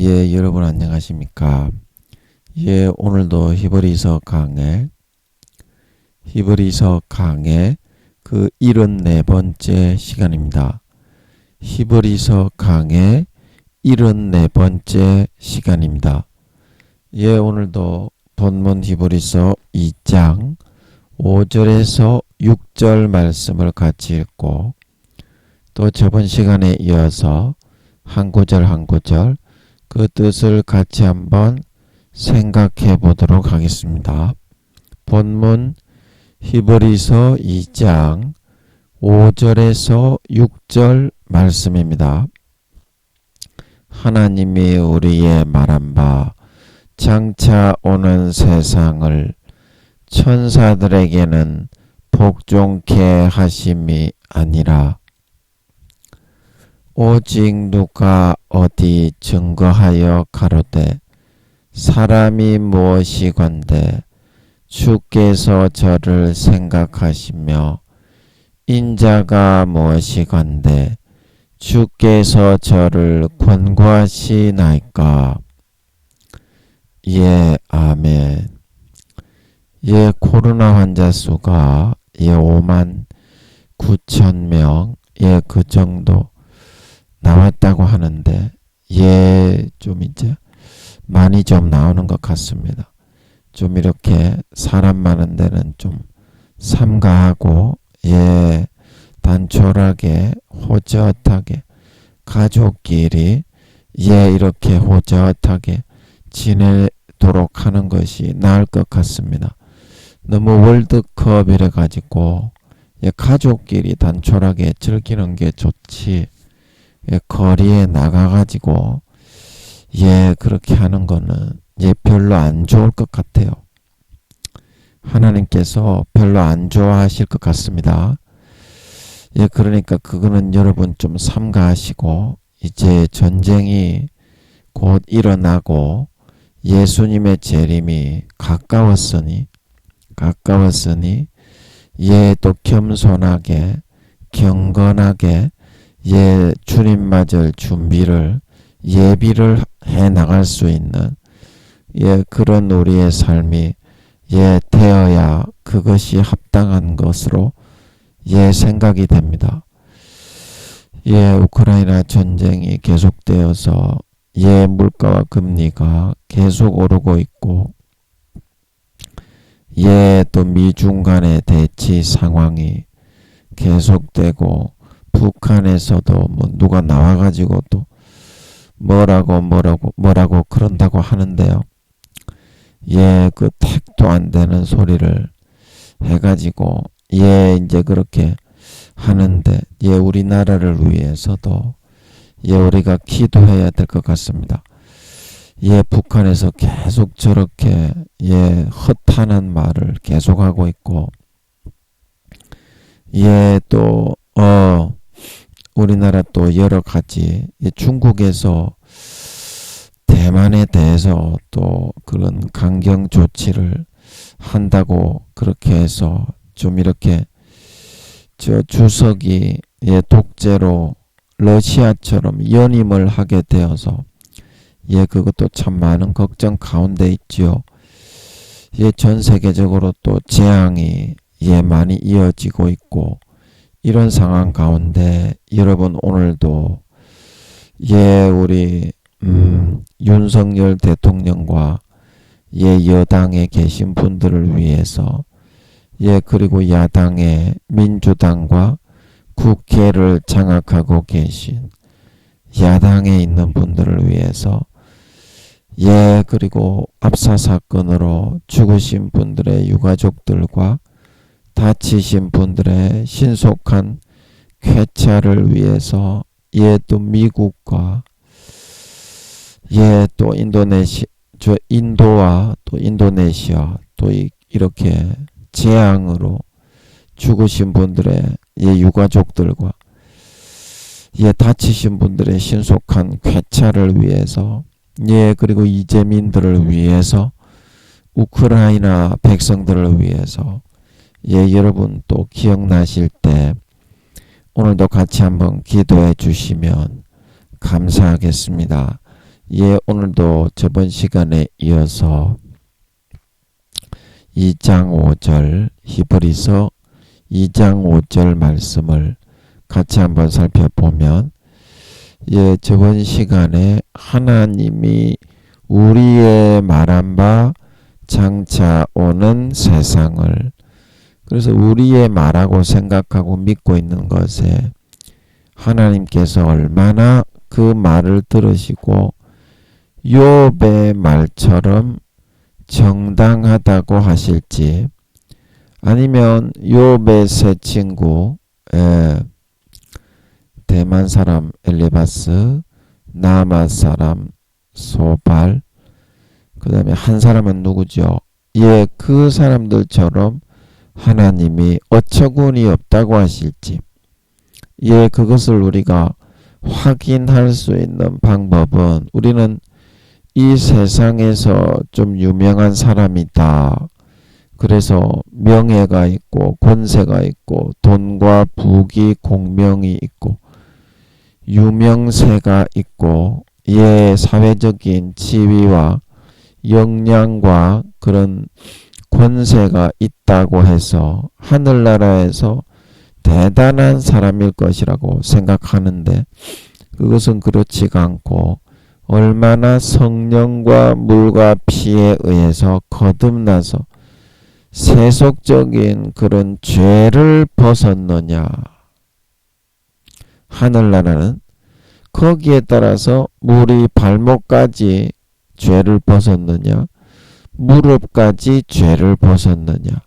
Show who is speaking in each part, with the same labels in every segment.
Speaker 1: 예, 여러분 안녕하십니까? 예, 오늘도 히브리서 강의 그 74번째 시간입니다. 히브리서 강의 74번째 시간입니다. 예, 오늘도 본문 히브리서 2장 5절에서 6절 말씀을 같이 읽고 또 저번 시간에 이어서 한 구절 한 구절 그 뜻을 같이 한번 생각해 보도록 하겠습니다. 본문 히브리서 2장 5절에서 6절 말씀입니다. 하나님이 우리의 말한 바 장차 오는 세상을 천사들에게는 복종케 하심이 아니라 오직 누가 어디 증거하여 가로되 사람이 무엇이건대 주께서 저를 생각하시며 인자가 무엇이건대 주께서 저를 권고하시나이까. 예, 아멘. 예, 코로나 환자 수가 5만 9천 명 그 정도 나왔다고 하는데 좀 이제 많이 좀 나오는 것 같습니다. 좀 이렇게 사람 많은 데는 좀 삼가하고 단촐하게 호젓하게 가족끼리 이렇게 호젓하게 지내도록 하는 것이 나을 것 같습니다. 너무 월드컵 이래 가지고 가족끼리 단촐하게 즐기는 게 좋지 거리에 나가가지고 그렇게 하는 거는 별로 안 좋을 것 같아요. 하나님께서 별로 안 좋아하실 것 같습니다. 그러니까 그거는 여러분 좀 삼가하시고 이제 전쟁이 곧 일어나고 예수님의 재림이 가까웠으니 또 겸손하게 경건하게 주님 맞을 준비를 예비를 해 나갈 수 있는 그런 우리의 삶이 되어야 그것이 합당한 것으로 생각이 됩니다. 우크라이나 전쟁이 계속되어서 물가와 금리가 계속 오르고 있고 또 미중 간의 대치 상황이 계속되고 북한에서도 뭐 누가 나와가지고 또 뭐라고 그런다고 하는데요. 그 택도 안 되는 소리를 해가지고 이제 그렇게 하는데 우리나라를 위해서도 우리가 기도해야 될 것 같습니다. 북한에서 계속 저렇게 허탄한 말을 계속하고 있고 또 우리나라 또 여러 가지 중국에서 대만에 대해서 또 그런 강경 조치를 한다고 그렇게 해서 좀 이렇게 주석이 독재로 러시아처럼 연임을 하게 되어서 그것도 참 많은 걱정 가운데 있지요. 전 세계적으로 또 재앙이 많이 이어지고 있고 이런 상황 가운데 여러분 오늘도 우리 윤석열 대통령과 여당에 계신 분들을 위해서 그리고 야당의 민주당과 국회를 장악하고 계신 야당에 있는 분들을 위해서 그리고 압사 사건으로 죽으신 분들의 유가족들과 다치신 분들의 신속한 쾌차를 위해서 또 미국과 또 인도와 또 인도네시아 또 이렇게 재앙으로 죽으신 분들의 유가족들과 다치신 분들의 신속한 쾌차를 위해서 그리고 이재민들을 위해서 우크라이나 백성들을 위해서 여러분 또 기억나실 때 오늘도 같이 한번 기도해 주시면 감사하겠습니다. 예, 오늘도 저번 시간에 이어서 2장 5절 히브리서 2장 5절 말씀을 같이 한번 살펴보면, 예, 저번 시간에 하나님이 우리의 말한 바 장차 오는 세상을, 그래서 우리의 말하고 생각하고 믿고 있는 것에 하나님께서 얼마나 그 말을 들으시고 욥의 말처럼 정당하다고 하실지, 아니면 욥의 세 친구 대만 사람 엘리바스, 나맛 사람 소발, 그 다음에 한 사람은 누구죠? 예, 그 사람들처럼 하나님이 어처구니 없다고 하실지, 예, 그것을 우리가 확인할 수 있는 방법은, 우리는 이 세상에서 좀 유명한 사람이다, 그래서 명예가 있고 권세가 있고 돈과 부귀 공명이 있고 유명세가 있고, 예, 사회적인 지위와 역량과 그런 권세가 있다고 해서 하늘나라에서 대단한 사람일 것이라고 생각하는데, 그것은 그렇지가 않고 얼마나 성령과 물과 피에 의해서 거듭나서 세속적인 그런 죄를 벗었느냐. 하늘나라는 거기에 따라서 우리 발목까지 죄를 벗었느냐, 무릎까지 죄를 벗었느냐,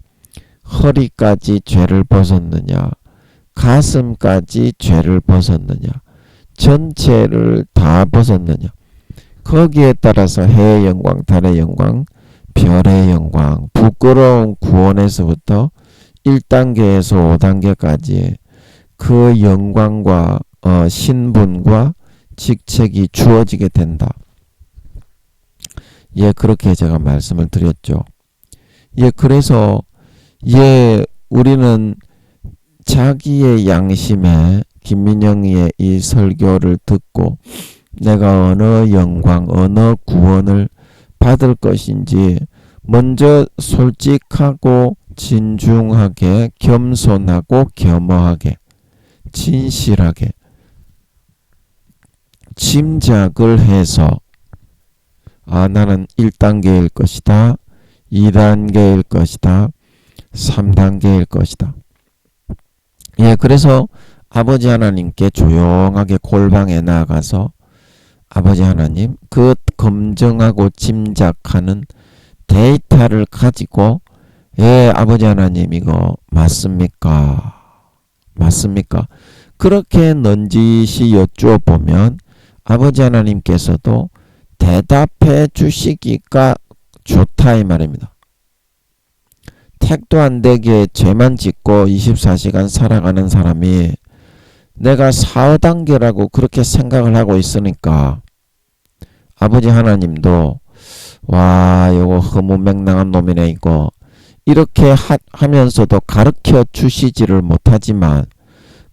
Speaker 1: 허리까지 죄를 벗었느냐, 가슴까지 죄를 벗었느냐, 전체를 다 벗었느냐. 거기에 따라서 해의 영광, 달의 영광, 별의 영광, 부끄러운 구원에서부터 1단계에서 5단계까지 그 영광과 신분과 직책이 주어지게 된다. 예, 그렇게 제가 말씀을 드렸죠. 예, 그래서 예, 우리는 자기의 양심에 김민영이의 이 설교를 듣고 내가 어느 영광, 어느 구원을 받을 것인지 먼저 솔직하고 진중하게, 겸손하고 겸허하게, 진실하게 짐작을 해서, 아, 나는 1단계일 것이다, 2단계일 것이다, 3단계일 것이다. 예, 그래서 아버지 하나님께 조용하게 골방에 나가서, 아버지 하나님, 그 검증하고 짐작하는 데이터를 가지고, 예, 아버지 하나님, 이거 맞습니까? 맞습니까? 그렇게 넌지시 여쭈어보면 아버지 하나님께서도 대답해 주시기가 좋다, 이 말입니다. 택도 안 되게 죄만 짓고 24시간 살아가는 사람이 내가 4단계라고 그렇게 생각을 하고 있으니까 아버지 하나님도, 와, 요거 허무맹랑한 놈이네 이거, 이렇게 하면서도 가르쳐 주시지를 못하지만,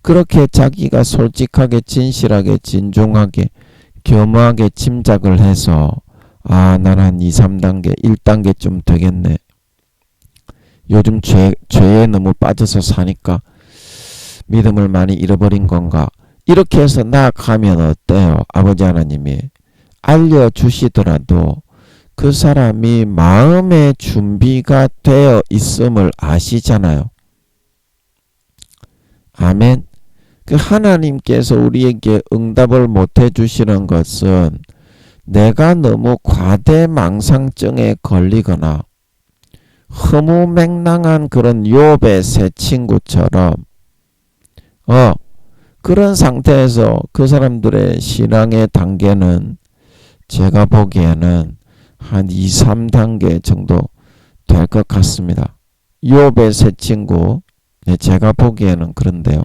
Speaker 1: 그렇게 자기가 솔직하게 진실하게 진중하게 겸허하게 짐작을 해서, 아, 난 한 2, 3단계 1단계쯤 되겠네, 요즘 죄에 너무 빠져서 사니까 믿음을 많이 잃어버린 건가, 이렇게 해서 나아가면 어때요? 아버지 하나님이 알려주시더라도 그 사람이 마음의 준비가 되어 있음을 아시잖아요. 아멘. 그 하나님께서 우리에게 응답을 못 해주시는 것은 내가 너무 과대망상증에 걸리거나 허무맹랑한 그런 욥의 새 친구처럼 그런 상태에서 그 사람들의 신앙의 단계는 제가 보기에는 한 2, 3단계 정도 될 것 같습니다. 욥의 새 친구, 제가 보기에는 그런데요.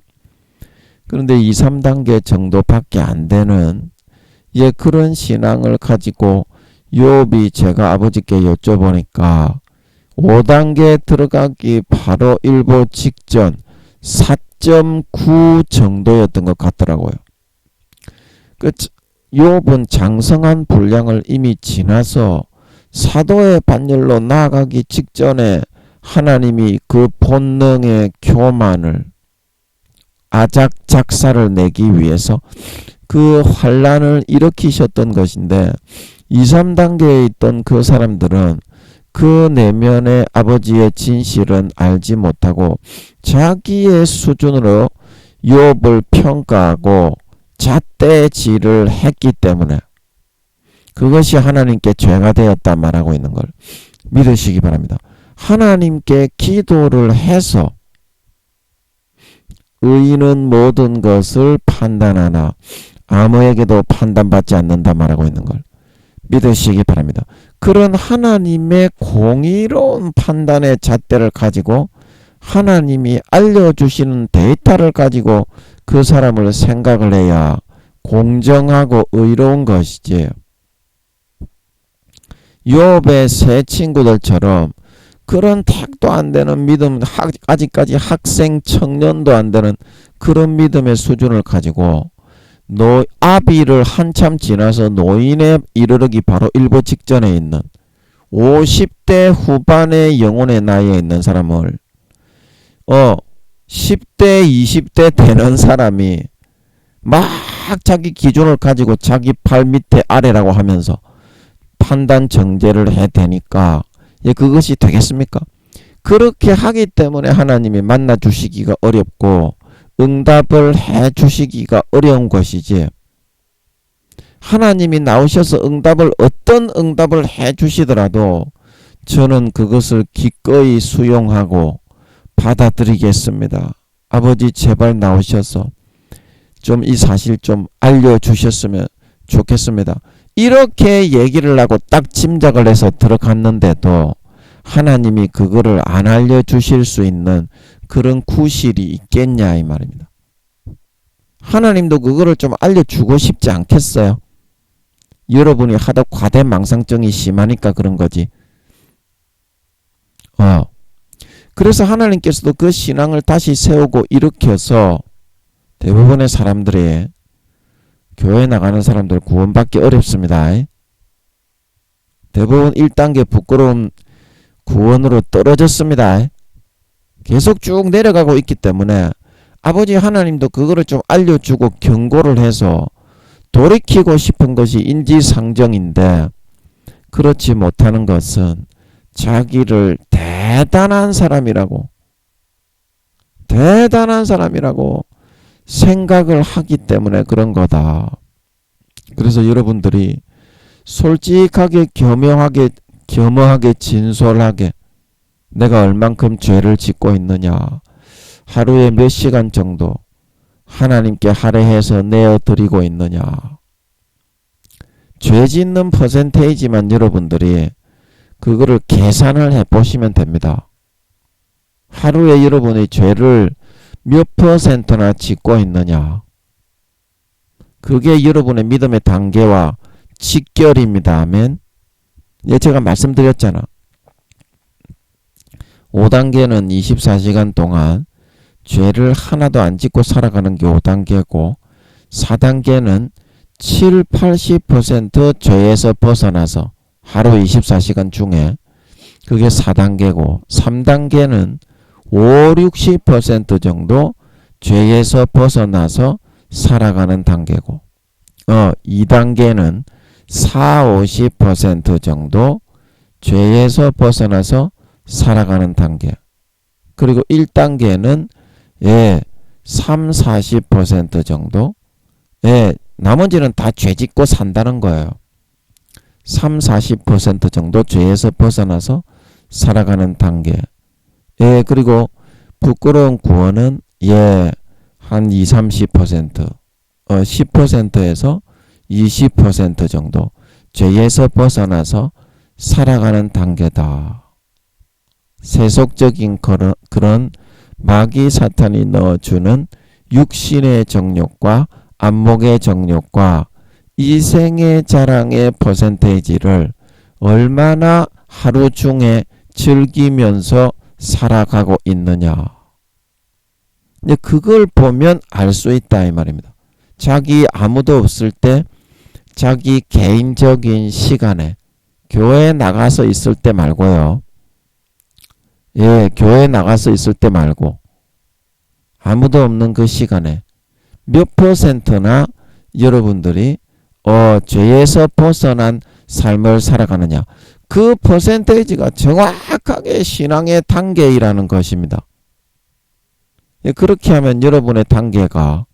Speaker 1: 그런데 2, 3단계 정도밖에 안 되는, 예, 그런 신앙을 가지고 욥이, 제가 아버지께 여쭤보니까 5단계 들어가기 바로 일보 직전 4.9 정도였던 것 같더라고요. 욥은 장성한 분량을 이미 지나서 사도의 반열로 나아가기 직전에 하나님이 그 본능의 교만을 아작작사를 내기 위해서 그 환란을 일으키셨던 것인데 2, 3단계에 있던 그 사람들은 그 내면의 아버지의 진실은 알지 못하고 자기의 수준으로 욥을 평가하고 잣대질을 했기 때문에 그것이 하나님께 죄가 되었다 말하고 있는 걸 믿으시기 바랍니다. 하나님께 기도를 해서 의인은 모든 것을 판단하나 아무에게도 판단받지 않는다 말하고 있는 걸 믿으시기 바랍니다. 그런 하나님의 공의로운 판단의 잣대를 가지고 하나님이 알려주시는 데이터를 가지고 그 사람을 생각을 해야 공정하고 의로운 것이지. 욥의 세 친구들처럼 그런 택도 안 되는 믿음, 아직까지 학생 청년도 안 되는 그런 믿음의 수준을 가지고 아비를 한참 지나서 노인에 이르르기 바로 일보 직전에 있는 50대 후반의 영혼의 나이에 있는 사람을 10대 20대 되는 사람이 막 자기 기준을 가지고 자기 팔 밑에 아래라고 하면서 판단 정죄를 해대니까 그것이 되겠습니까? 그렇게 하기 때문에 하나님이 만나 주시기가 어렵고 응답을 해 주시기가 어려운 것이지, 하나님이 나오셔서 어떤 응답을 해 주시더라도 저는 그것을 기꺼이 수용하고 받아들이겠습니다. 아버지 제발 나오셔서 좀 이 사실 좀 알려주셨으면 좋겠습니다. 이렇게 얘기를 하고 딱 짐작을 해서 들어갔는데도 하나님이 그거를 안 알려주실 수 있는 그런 구실이 있겠냐 이 말입니다. 하나님도 그거를 좀 알려주고 싶지 않겠어요? 여러분이 하도 과대망상증이 심하니까 그런 거지. 그래서 하나님께서도 그 신앙을 다시 세우고 일으켜서 대부분의 사람들이, 교회 나가는 사람들 구원받기 어렵습니다. 대부분 1단계 부끄러움 구원으로 떨어졌습니다. 계속 쭉 내려가고 있기 때문에 아버지 하나님도 그거를 좀 알려주고 경고를 해서 돌이키고 싶은 것이 인지상정인데, 그렇지 못하는 것은 자기를 대단한 사람이라고 생각을 하기 때문에 그런 거다. 그래서 여러분들이 솔직하게 겸허하게 진솔하게 내가 얼만큼 죄를 짓고 있느냐, 하루에 몇 시간 정도 하나님께 할애해서 내어드리고 있느냐, 죄 짓는 퍼센테이지만 여러분들이 그거를 계산을 해보시면 됩니다. 하루에 여러분의 죄를 몇 퍼센트나 짓고 있느냐, 그게 여러분의 믿음의 단계와 직결입니다. 아멘. 제가 말씀드렸잖아. 5단계는 24시간 동안 죄를 하나도 안 짓고 살아가는 게 5단계고, 4단계는 7, 80% 죄에서 벗어나서 하루 24시간 중에 그게 4단계고, 3단계는 5, 60% 정도 죄에서 벗어나서 살아가는 단계고, 2단계는 4, 50% 정도 죄에서 벗어나서 살아가는 단계. 그리고 1단계는 3, 40% 정도, 나머지는 다 죄짓고 산다는 거예요. 3, 40% 정도 죄에서 벗어나서 살아가는 단계. 그리고 부끄러운 구원은 한 2, 30%, 10%에서 20% 정도 죄에서 벗어나서 살아가는 단계다. 세속적인 그런 마귀 사탄이 넣어주는 육신의 정욕과 안목의 정욕과 이생의 자랑의 퍼센테이지를 얼마나 하루 중에 즐기면서 살아가고 있느냐. 그걸 보면 알 수 있다 이 말입니다. 자기 아무도 없을 때 자기 개인적인 시간에 교회에 나가서 있을 때 말고요. 예, 교회에 나가서 있을 때 말고 아무도 없는 그 시간에 몇 퍼센트나 여러분들이 죄에서 벗어난 삶을 살아가느냐. 그 퍼센테이지가 정확하게 신앙의 단계이라는 것입니다. 예, 그렇게 하면 여러분의 단계가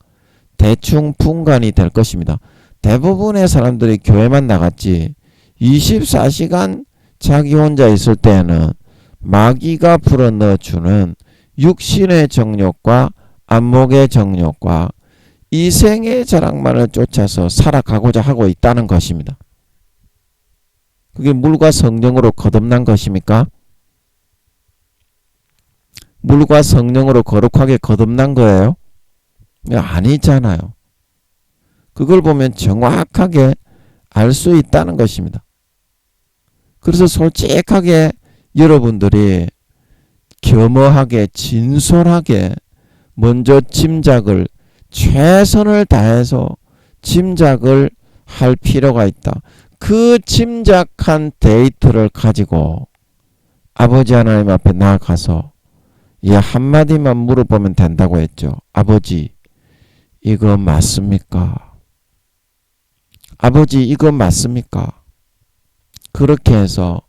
Speaker 1: 대충 분간이 될 것입니다. 대부분의 사람들이 교회만 나갔지 24시간 자기 혼자 있을 때에는 마귀가 불어넣어주는 육신의 정욕과 안목의 정욕과 이생의 자랑만을 쫓아서 살아가고자 하고 있다는 것입니다. 그게 물과 성령으로 거듭난 것입니까? 물과 성령으로 거룩하게 거듭난 거예요? 아니잖아요. 그걸 보면 정확하게 알 수 있다는 것입니다. 그래서 솔직하게 여러분들이 겸허하게 진솔하게 먼저 짐작을 최선을 다해서 짐작을 할 필요가 있다. 그 짐작한 데이터를 가지고 아버지 하나님 앞에 나아가서 한마디만 물어보면 된다고 했죠. 아버지, 이거 맞습니까? 아버지, 이거 맞습니까? 그렇게 해서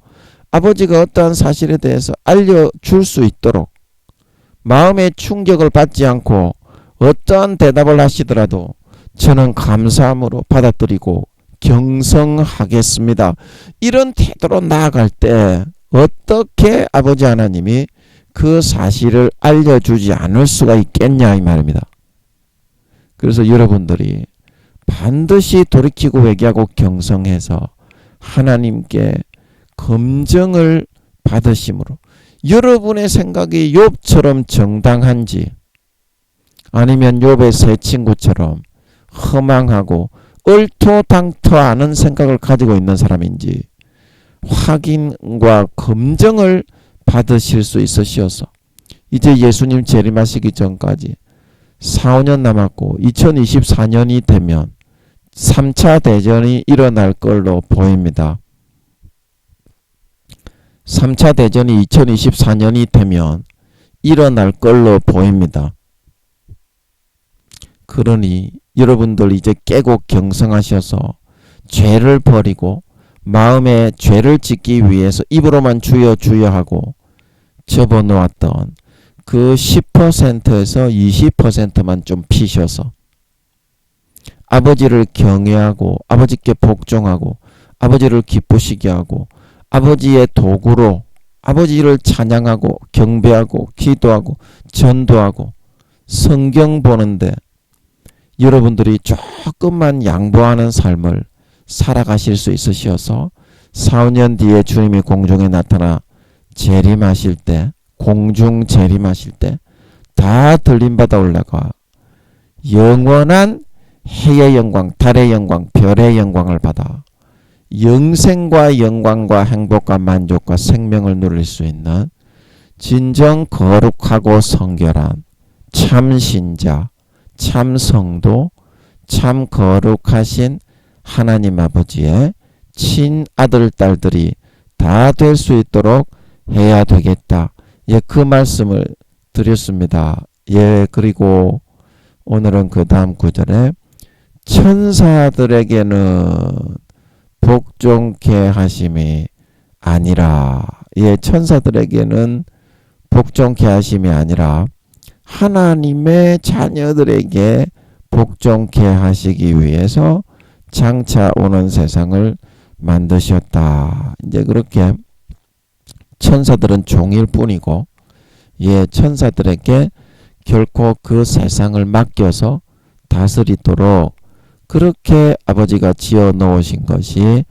Speaker 1: 아버지가 어떠한 사실에 대해서 알려줄 수 있도록 마음의 충격을 받지 않고 어떠한 대답을 하시더라도 저는 감사함으로 받아들이고 경성하겠습니다. 이런 태도로 나아갈 때 어떻게 아버지 하나님이 그 사실을 알려주지 않을 수가 있겠냐 이 말입니다. 그래서 여러분들이 반드시 돌이키고 회개하고 경성해서 하나님께 검증을 받으심으로 여러분의 생각이 욥처럼 정당한지 아니면 욥의 세 친구처럼 허망하고 얼토당토하는 생각을 가지고 있는 사람인지 확인과 검증을 받으실 수 있으시어서 이제 예수님 재림하시기 전까지 4, 5년 남았고 2024년이 되면 3차 대전이 일어날 걸로 보입니다. 3차 대전이 2024년이 되면 일어날 걸로 보입니다. 그러니 여러분들 이제 깨고 경성하셔서 죄를 버리고 마음에 죄를 짓기 위해서 입으로만 주여 주여 하고 접어놓았던 그 10%에서 20%만 좀 피셔서 아버지를 경외하고 아버지께 복종하고 아버지를 기쁘시게 하고 아버지의 도구로 아버지를 찬양하고 경배하고 기도하고 전도하고 성경 보는데 여러분들이 조금만 양보하는 삶을 살아가실 수 있으셔서 4, 5년 뒤에 주님이 공중에 나타나 재림하실 때 공중 재림하실 때 다 들림받아 올라가 영원한 해의 영광, 달의 영광, 별의 영광을 받아 영생과 영광과 행복과 만족과 생명을 누릴 수 있는 진정 거룩하고 성결한 참 신자, 참 성도, 참 거룩하신 하나님 아버지의 친아들, 딸들이 다 될 수 있도록 해야 되겠다. 그 말씀을 드렸습니다. 그리고 오늘은 그 다음 구절에 천사들에게는 복종케 하심이 아니라 천사들에게는 복종케 하심이 아니라 하나님의 자녀들에게 복종케 하시기 위해서 장차 오는 세상을 만드셨다. 이제 그렇게 천사들은 종일 뿐이고 천사들에게 결코 그 세상을 맡겨서 다스리도록 그렇게 아버지가 지어 놓으신 것이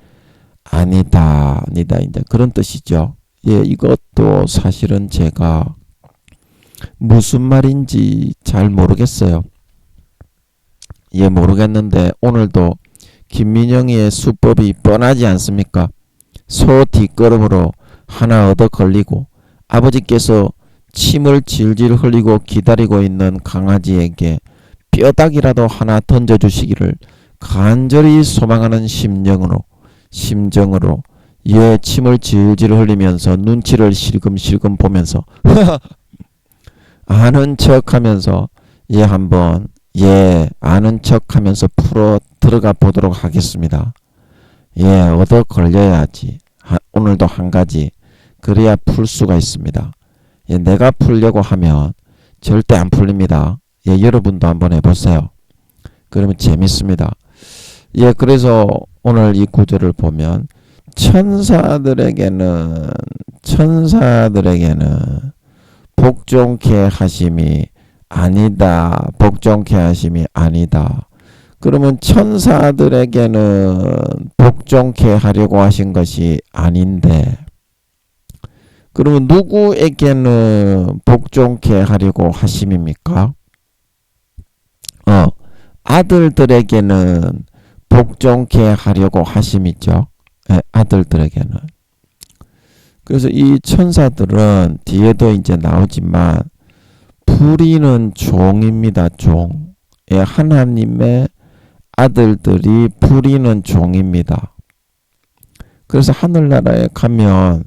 Speaker 1: 아니다. 이제 그런 뜻이죠. 이것도 사실은 제가 무슨 말인지 잘 모르겠어요. 모르겠는데 오늘도 김민영이의 수법이 뻔하지 않습니까? 소 뒷걸음으로 하나 얻어 걸리고 아버지께서 침을 질질 흘리고 기다리고 있는 강아지에게 뼈다귀라도 하나 던져주시기를 간절히 소망하는 심정으로 예 침을 질질 흘리면서 눈치를 실금실금 보면서 아는 척하면서 예 한번 아는 척하면서 풀어 들어가 보도록 하겠습니다. 예 얻어 걸려야지. 오늘도 한 가지 그래야 풀 수가 있습니다. 예, 내가 풀려고 하면 절대 안 풀립니다. 예, 여러분도 한번 해보세요. 그러면 재밌습니다. 예, 그래서 오늘 이 구절을 보면 천사들에게는 복종케 하심이 아니다. 복종케 하심이 아니다. 그러면 천사들에게는 복종케 하려고 하신 것이 아닌데 그러면 누구에게는 복종케 하려고 하심입니까? 아들들에게는 복종케 하려고 하심이죠. 네, 아들들에게는. 그래서 이 천사들은 뒤에도 이제 나오지만 부리는 종입니다. 종. 예, 하나님의 아들들이 부리는 종입니다. 그래서 하늘나라에 가면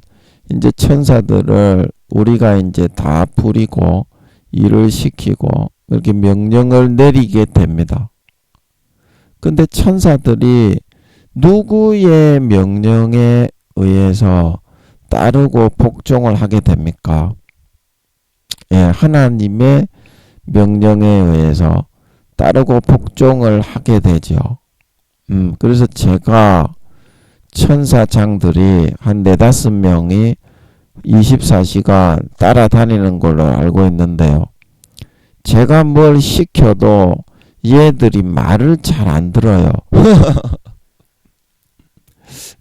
Speaker 1: 이제 천사들을 우리가 이제 다 부리고 일을 시키고 이렇게 명령을 내리게 됩니다. 근데 천사들이 누구의 명령에 의해서 따르고 복종을 하게 됩니까? 예, 하나님의 명령에 의해서 따르고 복종을 하게 되죠. 그래서 제가 천사장들이 한 4-5명이 24시간 따라다니는 걸로 알고 있는데요. 제가 뭘 시켜도 얘들이 말을 잘 안 들어요.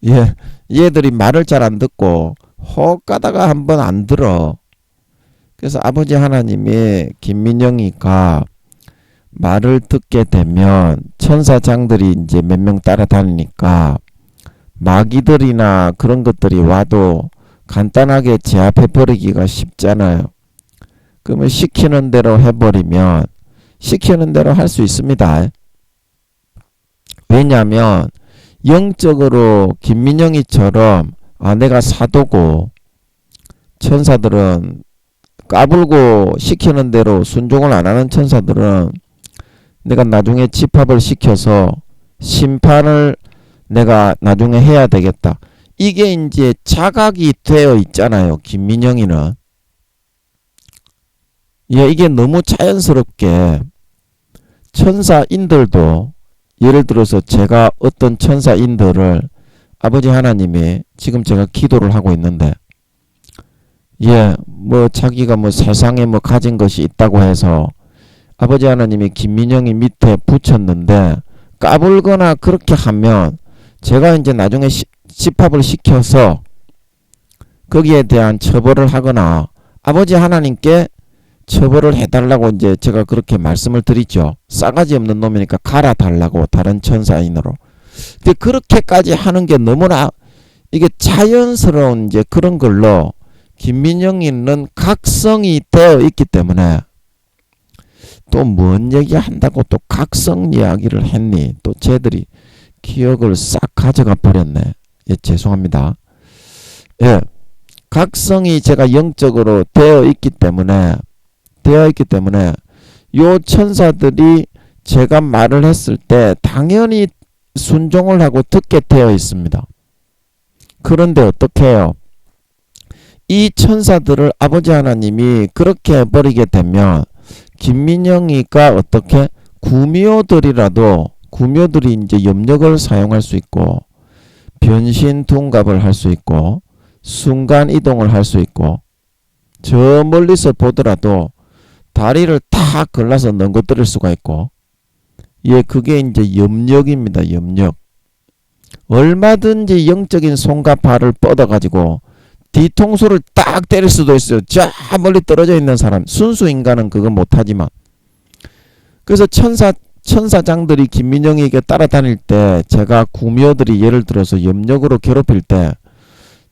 Speaker 1: 예, 얘들이 말을 잘 안 듣고 혹 가다가 한번 안 들어. 그래서 아버지 하나님이 김민영이가 말을 듣게 되면 천사장들이 이제 몇 명 따라다니니까 마귀들이나 그런 것들이 와도 간단하게 제압해버리기가 쉽잖아요. 그러면 시키는 대로 해버리면 시키는 대로 할 수 있습니다. 왜냐하면 영적으로 김민영이처럼 내가 사도고 천사들은 까불고 시키는 대로 순종을 안 하는 천사들은 내가 나중에 집합을 시켜서 심판을 내가 나중에 해야 되겠다. 이게 이제 자각이 되어 있잖아요. 김민영이는. 예, 이게 너무 자연스럽게 천사인들도 예를 들어서 제가 어떤 천사인들을 아버지 하나님이 지금 제가 기도를 하고 있는데 예, 뭐 자기가 뭐 세상에 뭐 가진 것이 있다고 해서 아버지 하나님이 김민영이 밑에 붙였는데 까불거나 그렇게 하면 제가 이제 나중에 집합을 시켜서 거기에 대한 처벌을 하거나 아버지 하나님께 처벌을 해달라고 이제 제가 그렇게 말씀을 드리죠. 싸가지 없는 놈이니까 갈아달라고 다른 천사인으로. 근데 그렇게까지 하는 게 너무나 이게 자연스러운 이제 그런 걸로 김민영이는 각성이 되어 있기 때문에 또 뭔 얘기 한다고 또 각성 이야기를 했니? 또 쟤들이 기억을 싹 가져가 버렸네. 예, 죄송합니다. 예, 각성이 제가 영적으로 되어 있기 때문에 요 천사들이 제가 말을 했을 때 당연히 순종을 하고 듣게 되어 있습니다. 그런데 어떻게 해요? 이 천사들을 아버지 하나님이 그렇게 해버리게 되면 김민영이가 어떻게 구미호들이 이제 염력을 사용할 수 있고 변신 둔갑을 할 수 있고 순간 이동을 할 수 있고 저 멀리서 보더라도 다리를 탁 걸러서 넘겨뜨릴 수가 있고 예, 그게 이제 염력입니다. 염력. 얼마든지 영적인 손과 발을 뻗어가지고 뒤통수를 딱 때릴 수도 있어요. 저 멀리 떨어져 있는 사람. 순수 인간은 그거 못하지만. 그래서 천사장들이 김민영에게 따라다닐 때 제가 구미호들이 예를 들어서 염력으로 괴롭힐 때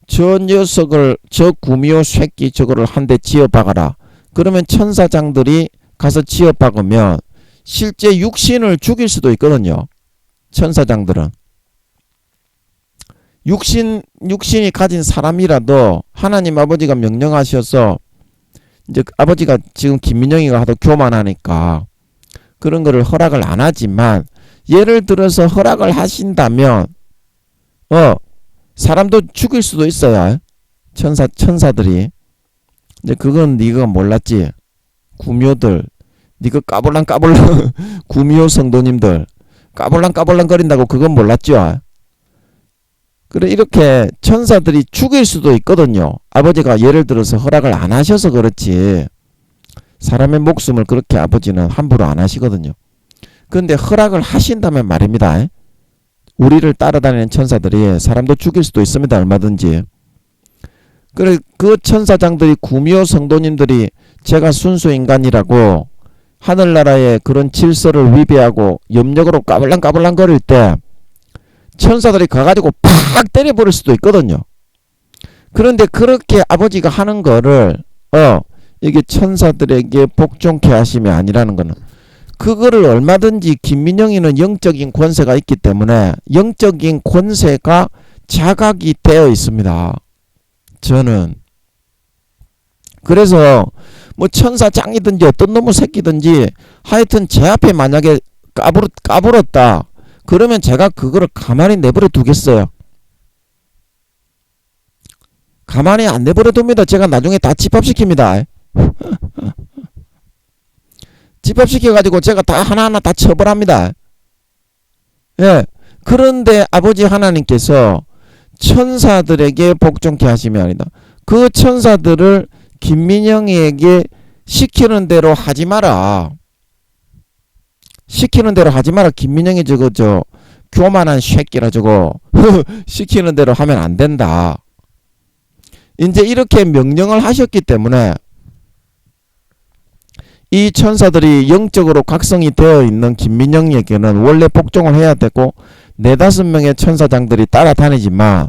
Speaker 1: 저 녀석을 저 구미호 새끼 저거를 한 대 지어박아라. 그러면 천사장들이 가서 지어박으면 실제 육신을 죽일 수도 있거든요. 천사장들은. 육신이 가진 사람이라도 하나님 아버지가 명령하셔서 이제 아버지가 지금 김민영이가 하도 교만하니까 그런 거를 허락을 안 하지만 예를 들어서 허락을 하신다면 사람도 죽일 수도 있어요. 천사들이. 이제 그건 네가 몰랐지. 구묘들, 네가 까불랑까불랑 구미호 성도님들 까불랑까불랑 거린다고 그건 몰랐죠. 그래 이렇게 천사들이 죽일 수도 있거든요. 아버지가 예를 들어서 허락을 안 하셔서 그렇지 사람의 목숨을 그렇게 아버지는 함부로 안 하시거든요. 그런데 허락을 하신다면 말입니다. 우리를 따라다니는 천사들이 사람도 죽일 수도 있습니다. 얼마든지. 그래 그 천사장들이 구미호 성도님들이 제가 순수 인간이라고 하늘나라의 그런 질서를 위배하고 염력으로 까불랑까불랑 거릴 때 천사들이 가가지고 팍 때려버릴 수도 있거든요. 그런데 그렇게 아버지가 하는 거를 이게 천사들에게 복종케 하심이 아니라는 거는 그거를 얼마든지 김민영이는 영적인 권세가 있기 때문에 영적인 권세가 자각이 되어 있습니다. 저는 그래서 뭐 천사장이든지 어떤 놈의 새끼든지 하여튼 제 앞에 만약에 까불었다 그러면 제가 그거를 가만히 내버려 두겠어요? 가만히 안 내버려 둡니다. 제가 나중에 다 집합시킵니다. 집합시켜가지고 제가 다 하나하나 다 처벌합니다. 예. 그런데 아버지 하나님께서 천사들에게 복종케 하심이 아니다. 그 천사들을 김민영이에게 시키는 대로 하지 마라. 시키는 대로 하지 마라. 김민영이 저거 교만한 새끼라 저거 시키는 대로 하면 안 된다. 이제 이렇게 명령을 하셨기 때문에 이 천사들이 영적으로 각성이 되어 있는 김민영에게는 원래 복종을 해야 되고 4-5명의 천사장들이 따라다니지만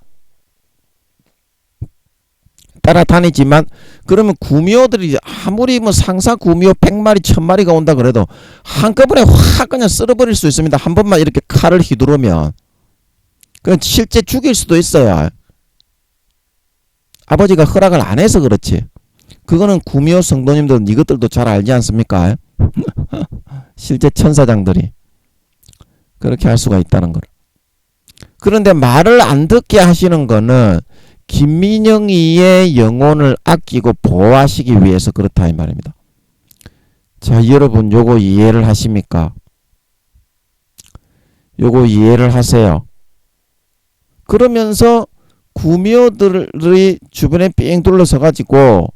Speaker 1: 그러면 구미호들이 아무리 뭐 상사 구미호 100마리 1000마리가 온다 그래도 한꺼번에 확 그냥 쓸어버릴 수 있습니다. 한 번만 이렇게 칼을 휘두르면 그냥 실제 죽일 수도 있어요. 아버지가 허락을 안 해서 그렇지. 그거는 구미호 성도님들 이것들도 잘 알지 않습니까? 실제 천사장들이 그렇게 할 수가 있다는 걸. 그런데 말을 안 듣게 하시는 거는 김민영이의 영혼을 아끼고 보호하시기 위해서 그렇다 이 말입니다. 자, 여러분 요거 이해를 하십니까? 요거 이해를 하세요. 그러면서 구미호들이 주변에 삥 둘러서 가지고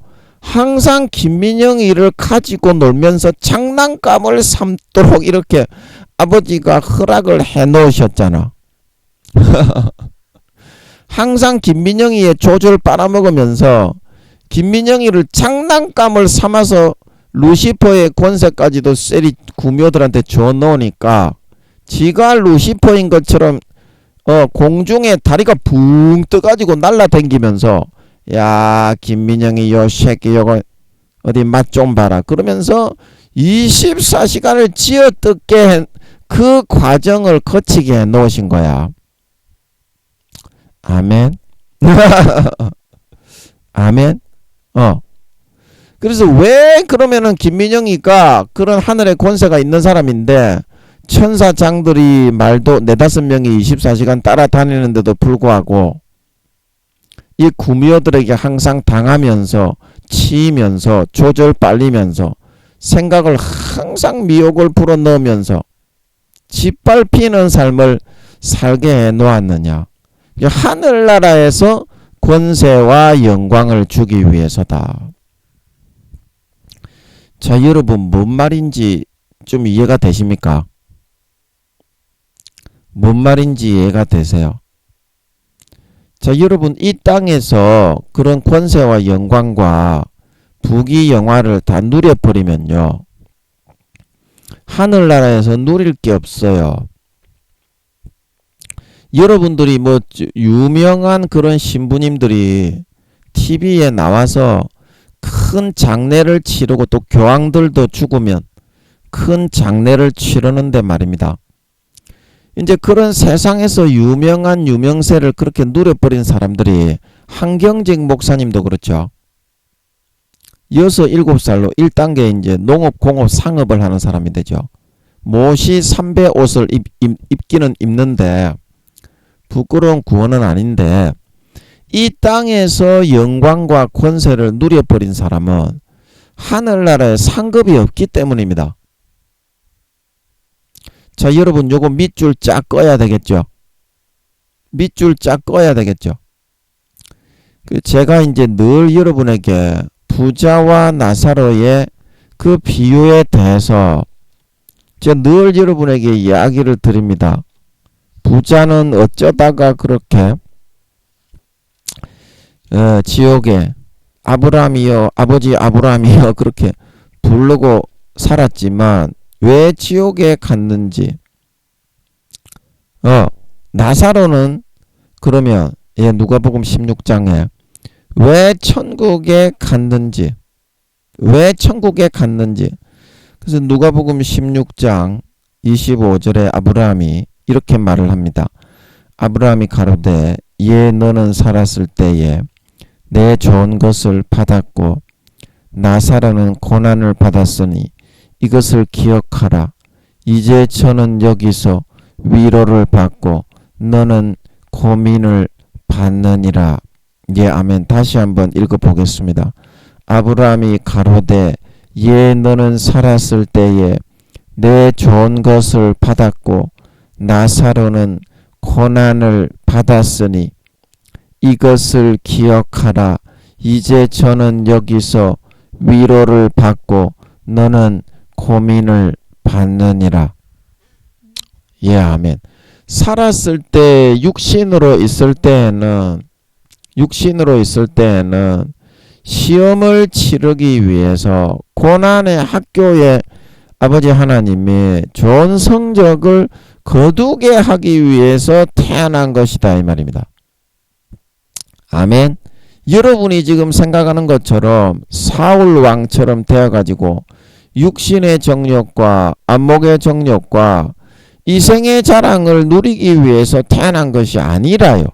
Speaker 1: 항상 김민영이를 가지고 놀면서 장난감을 삼도록 이렇게 아버지가 허락을 해 놓으셨잖아. 항상 김민영이의 조절 빨아먹으면서 김민영이를 장난감을 삼아서 루시퍼의 권세까지도 셀이 구미호들한테 줘 놓으니까 지가 루시퍼인 것처럼 공중에 다리가 붕 떠가지고 날라다니면서 야 김민영이 요 새끼 요거 어디 맛 좀 봐라 그러면서 24시간을 쥐어뜯게 그 과정을 거치게 해 놓으신 거야. 아멘. 아멘. 그래서 왜 그러면은 김민영이가 그런 하늘의 권세가 있는 사람인데 천사장들이 말도 4-5명이 24시간 따라다니는데도 불구하고 이 구미호들에게 항상 당하면서 치이면서 조절 빨리면서 생각을 항상 미혹을 불어넣으면서 짓밟히는 삶을 살게 해 놓았느냐. 하늘나라에서 권세와 영광을 주기 위해서다. 자, 여러분 뭔 말인지 좀 이해가 되십니까? 뭔 말인지 이해가 되세요? 자, 여러분 이 땅에서 그런 권세와 영광과 부귀영화를 다 누려버리면요. 하늘나라에서 누릴 게 없어요. 여러분들이 뭐 유명한 그런 신부님들이 TV에 나와서 큰 장례를 치르고 또 교황들도 죽으면 큰 장례를 치르는데 말입니다. 이제 그런 세상에서 유명한 유명세를 그렇게 누려버린 사람들이 한경직 목사님도 그렇죠. 6, 7살로 1단계 이제 농업, 공업, 상업을 하는 사람이 되죠. 못이 삼배 옷을 입기는 입는데 부끄러운 구원은 아닌데 이 땅에서 영광과 권세를 누려버린 사람은 하늘나라에 상급이 없기 때문입니다. 자, 여러분 요거 밑줄 쫙 꺼야 되겠죠. 밑줄 쫙 꺼야 되겠죠. 제가 이제 늘 여러분에게 부자와 나사로의 그 비유에 대해서 제가 늘 여러분에게 이야기를 드립니다. 부자는 어쩌다가 그렇게 지옥에 아브라함이여, 아버지 아브라함이여 그렇게 부르고 살았지만 왜 지옥에 갔는지, 나사로는 그러면 누가복음 16장에 왜 천국에 갔는지, 그래서 누가복음 16장 25절에 아브라함이 이렇게 말을 합니다. 아브라함이 가로되 너는 살았을 때에 내 좋은 것을 받았고 나사로는 고난을 받았으니 이것을 기억하라. 이제 저는 여기서 위로를 받고 너는 고민을 받느니라. 아멘. 다시 한번 읽어보겠습니다. 아브라함이 가로되 너는 살았을 때에 내 좋은 것을 받았고 나사로는 고난을 받았으니 이것을 기억하라. 이제 저는 여기서 위로를 받고 너는 고민을 받느니라. 아멘. 살았을 때 육신으로 있을 때에는 시험을 치르기 위해서 고난의 학교에 아버지 하나님이 좋은 성적을 거두게 하기 위해서 태어난 것이다 이 말입니다. 아멘. 여러분이 지금 생각하는 것처럼 사울 왕처럼 되어가지고 육신의 정욕과 안목의 정욕과 이생의 자랑을 누리기 위해서 태어난 것이 아니라요.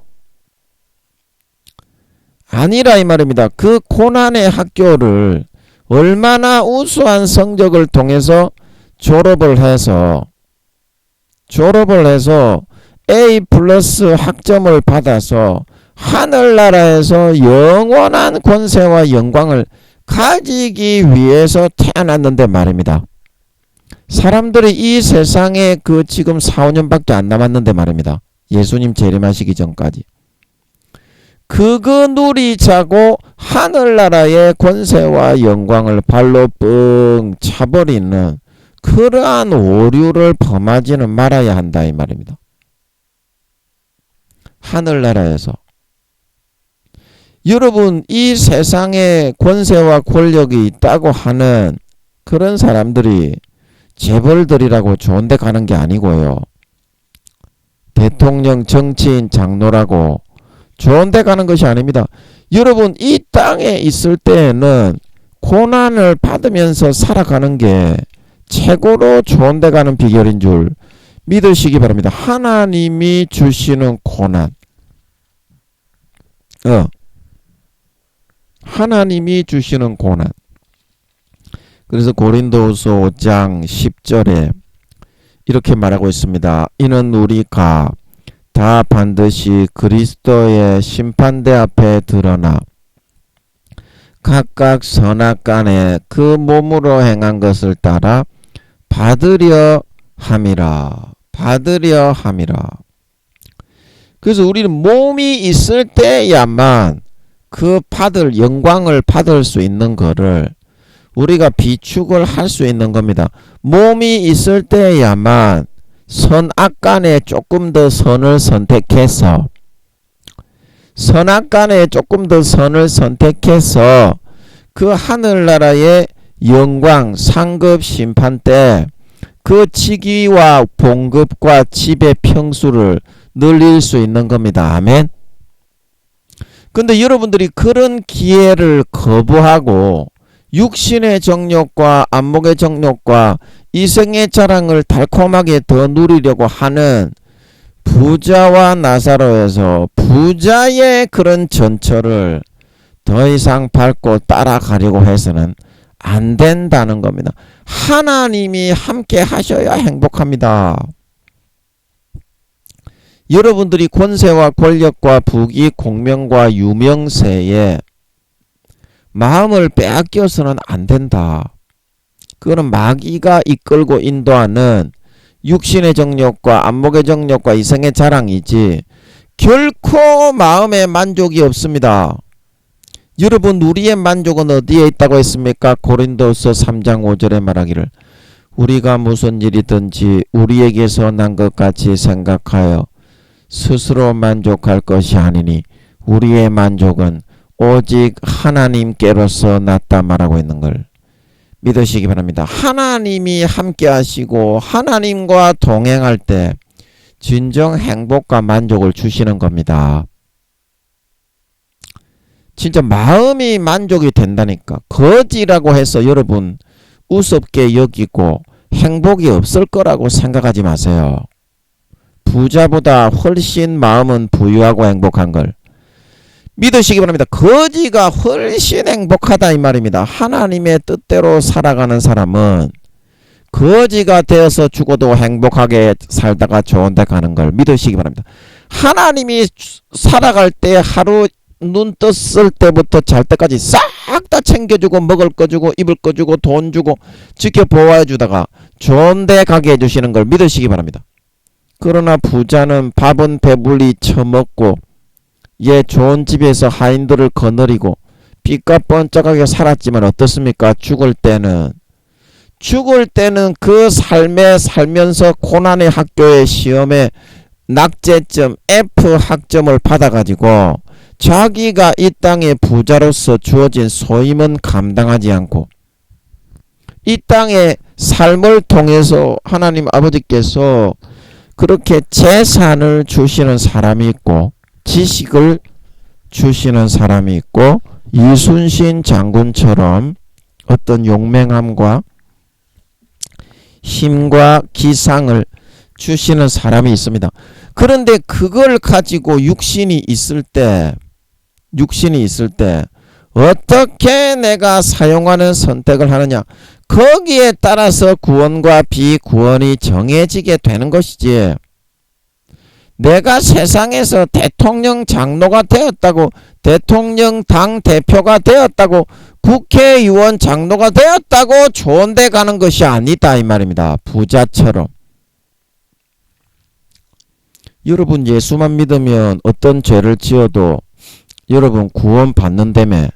Speaker 1: 아니라 이 말입니다. 그 고난의 학교를 얼마나 우수한 성적을 통해서 졸업을 해서 A 플러스 학점을 받아서 하늘나라에서 영원한 권세와 영광을 가지기 위해서 태어났는데 말입니다. 사람들이 이 세상에 지금 4, 5년밖에 안 남았는데 말입니다. 예수님 재림하시기 전까지. 그거 누리자고 하늘나라의 권세와 영광을 발로 뻥 차버리는 그러한 오류를 범하지는 말아야 한다 이 말입니다. 하늘나라에서 여러분 이 세상에 권세와 권력이 있다고 하는 그런 사람들이 재벌들이라고 좋은 데 가는 게 아니고요. 대통령, 정치인, 장로라고 좋은 데 가는 것이 아닙니다. 여러분 이 땅에 있을 때에는 고난을 받으면서 살아가는 게 최고로 좋은 데 가는 비결인 줄 믿으시기 바랍니다. 하나님이 주시는 고난. 하나님이 주시는 고난. 그래서 고린도후서 5장 10절에 이렇게 말하고 있습니다. 이는 우리가 다 반드시 그리스도의 심판대 앞에 드러나 각각 선악간에 그 몸으로 행한 것을 따라 받으려 함이라. 그래서 우리는 몸이 있을 때야만 그 영광을 받을 수 있는 거를 우리가 비축을 할 수 있는 겁니다. 몸이 있을 때야만 선악간에 조금 더 선을 선택해서 그 하늘나라의 영광 상급 심판 때 그 직위와 봉급과 집의 평수를 늘릴 수 있는 겁니다. 아멘. 근데 여러분들이 그런 기회를 거부하고 육신의 정욕과 안목의 정욕과 이생의 자랑을 달콤하게 더 누리려고 하는 부자와 나사로에서 부자의 그런 전철을 더 이상 밟고 따라가려고 해서는 안 된다는 겁니다. 하나님이 함께 하셔야 행복합니다. 여러분들이 권세와 권력과 부귀 공명과 유명세에 마음을 빼앗겨서는 안 된다. 그거는 마귀가 이끌고 인도하는 육신의 정욕과 안목의 정욕과 이성의 자랑이지 결코 마음의 만족이 없습니다. 여러분, 우리의 만족은 어디에 있다고 했습니까? 고린도서 3장 5절에 말하기를 우리가 무슨 일이든지 우리에게서 난 것 같이 생각하여 스스로 만족할 것이 아니니 우리의 만족은 오직 하나님께로서 났다 말하고 있는 걸 믿으시기 바랍니다. 하나님이 함께 하시고 하나님과 동행할 때 진정 행복과 만족을 주시는 겁니다. 진짜 마음이 만족이 된다니까. 거지라고 해서 여러분 우습게 여기고 행복이 없을 거라고 생각하지 마세요. 부자보다 훨씬 마음은 부유하고 행복한 걸 믿으시기 바랍니다. 거지가 훨씬 행복하다 이 말입니다. 하나님의 뜻대로 살아가는 사람은 거지가 되어서 죽어도 행복하게 살다가 좋은 데 가는 걸 믿으시기 바랍니다. 하나님이 살아갈 때 하루 눈 떴을 때부터 잘 때까지 싹 다 챙겨주고 먹을 거 주고 입을 거 주고 돈 주고 지켜보아 주다가 좋은 데 가게 해주시는 걸 믿으시기 바랍니다. 그러나 부자는 밥은 배불리 처먹고 좋은 집에서 하인들을 거느리고 빚값 번쩍하게 살았지만 어떻습니까? 죽을 때는 그 삶에 살면서 고난의 학교의 시험에 낙제점 F 학점을 받아가지고 자기가 이 땅의 부자로서 주어진 소임은 감당하지 않고 이 땅의 삶을 통해서 하나님 아버지께서 그렇게 재산을 주시는 사람이 있고 지식을 주시는 사람이 있고 이순신 장군처럼 어떤 용맹함과 힘과 기상을 주시는 사람이 있습니다. 그런데 그걸 가지고 육신이 있을 때 어떻게 내가 사용하는 선택을 하느냐, 거기에 따라서 구원과 비구원이 정해지게 되는 것이지, 내가 세상에서 대통령 장로가 되었다고, 대통령 당 대표가 되었다고, 국회의원 장로가 되었다고 좋은 데 가는 것이 아니다 이 말입니다. 부자처럼. 여러분, 예수만 믿으면 어떤 죄를 지어도 여러분 구원 받는다며.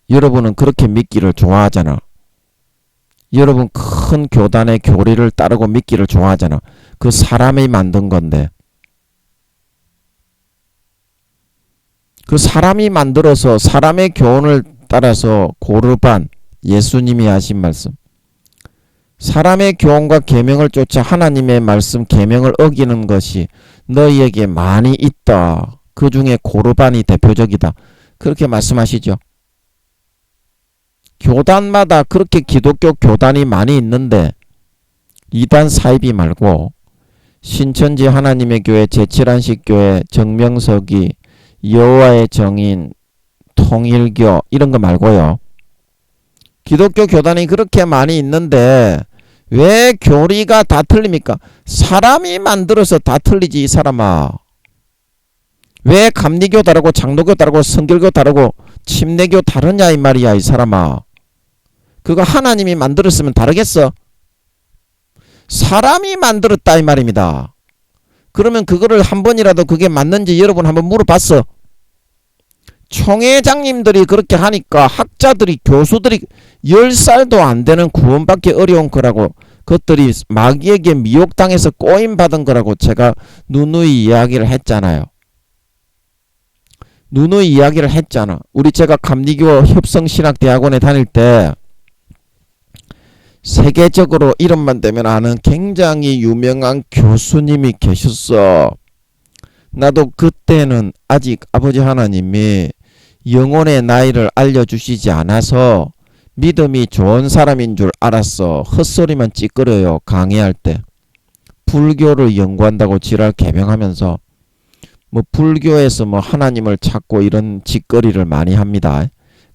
Speaker 1: 여러분은 그렇게 믿기를 좋아하잖아. 여러분 큰 교단의 교리를 따르고 믿기를 좋아하잖아. 그 사람이 만든 건데, 그 사람이 만들어서 사람의 교훈을 따라서 고르반, 예수님이 하신 말씀, 사람의 교훈과 계명을 쫓아 하나님의 말씀 계명을 어기는 것이 너희에게 많이 있다. 그 중에 고르반이 대표적이다. 그렇게 말씀하시죠. 교단마다 그렇게 기독교 교단이 많이 있는데 이단 사이비 말고 신천지 하나님의 교회, 제7안식 교회, 정명석이, 여호와의 정인, 통일교 이런 거 말고요. 기독교 교단이 그렇게 많이 있는데 왜 교리가 다 틀립니까? 사람이 만들어서 다 틀리지 이 사람아. 왜 감리교 다르고 장로교 다르고 성결교 다르고 침례교 다르냐 이 말이야 이 사람아. 그거 하나님이 만들었으면 다르겠어? 사람이 만들었다 이 말입니다. 그러면 그거를 한 번이라도 그게 맞는지 여러분 한번 물어봤어? 총회장님들이 그렇게 하니까 학자들이, 교수들이 10살도 안 되는 구원받기 어려운 거라고, 그것들이 마귀에게 미혹당해서 꼬임받은 거라고 제가 누누이 이야기를 했잖아요. 누누이 이야기를 했잖아. 제가 감리교 협성신학대학원에 다닐 때 세계적으로 이름만 대면 아는 굉장히 유명한 교수님이 계셨어. 나도 그때는 아직 아버지 하나님이 영혼의 나이를 알려주시지 않아서 믿음이 좋은 사람인 줄 알았어. 헛소리만 찌끄려요 강의할 때. 불교를 연구한다고 지랄 개명하면서 뭐 불교에서 뭐 하나님을 찾고 이런 짓거리를 많이 합니다.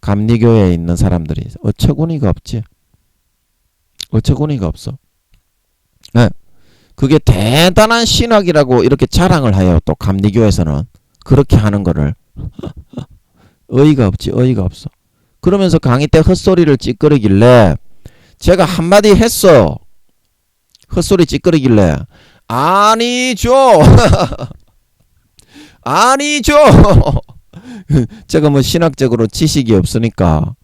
Speaker 1: 감리교에 있는 사람들이 어처구니가 없지. 어처구니가 없어. 네. 그게 대단한 신학이라고 이렇게 자랑을 해요. 또 감리교에서는 그렇게 하는 거를 어이가 없지. 어이가 없어. 그러면서 강의 때 헛소리를 찌끄리길래 제가 한마디 했어. 헛소리 찌끄리길래 아니죠. 아니죠. 제가 뭐 신학적으로 지식이 없으니까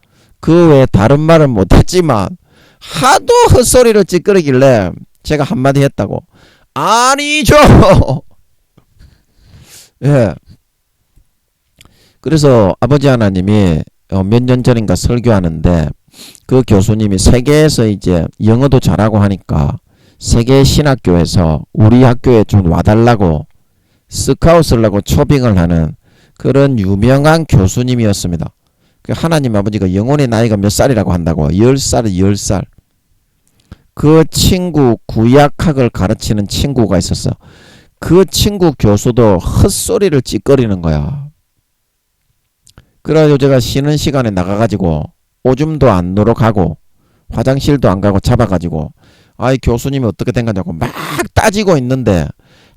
Speaker 1: 그 외에 다른 말은 못했지만 하도 헛소리를 찌끄리길래 제가 한마디 했다고. 아니죠. 예. 그래서 아버지 하나님이 몇 년 전인가 설교하는데 그 교수님이 세계에서 이제 영어도 잘하고 하니까 세계 신학교에서 우리 학교에 좀 와달라고 스카웃을 하고 초빙을 하는 그런 유명한 교수님이었습니다. 그 하나님 아버지가 영혼의 나이가 몇 살이라고 한다고. 10살, 10살. 그 친구 구약학을 가르치는 친구가 있었어. 그 친구 교수도 헛소리를 찌꺼리는 거야. 그래가지고 제가 쉬는 시간에 나가가지고 오줌도 안 누러 가고 화장실도 안 가고 잡아가지고 아이 교수님이 어떻게 된 거냐고 막 따지고 있는데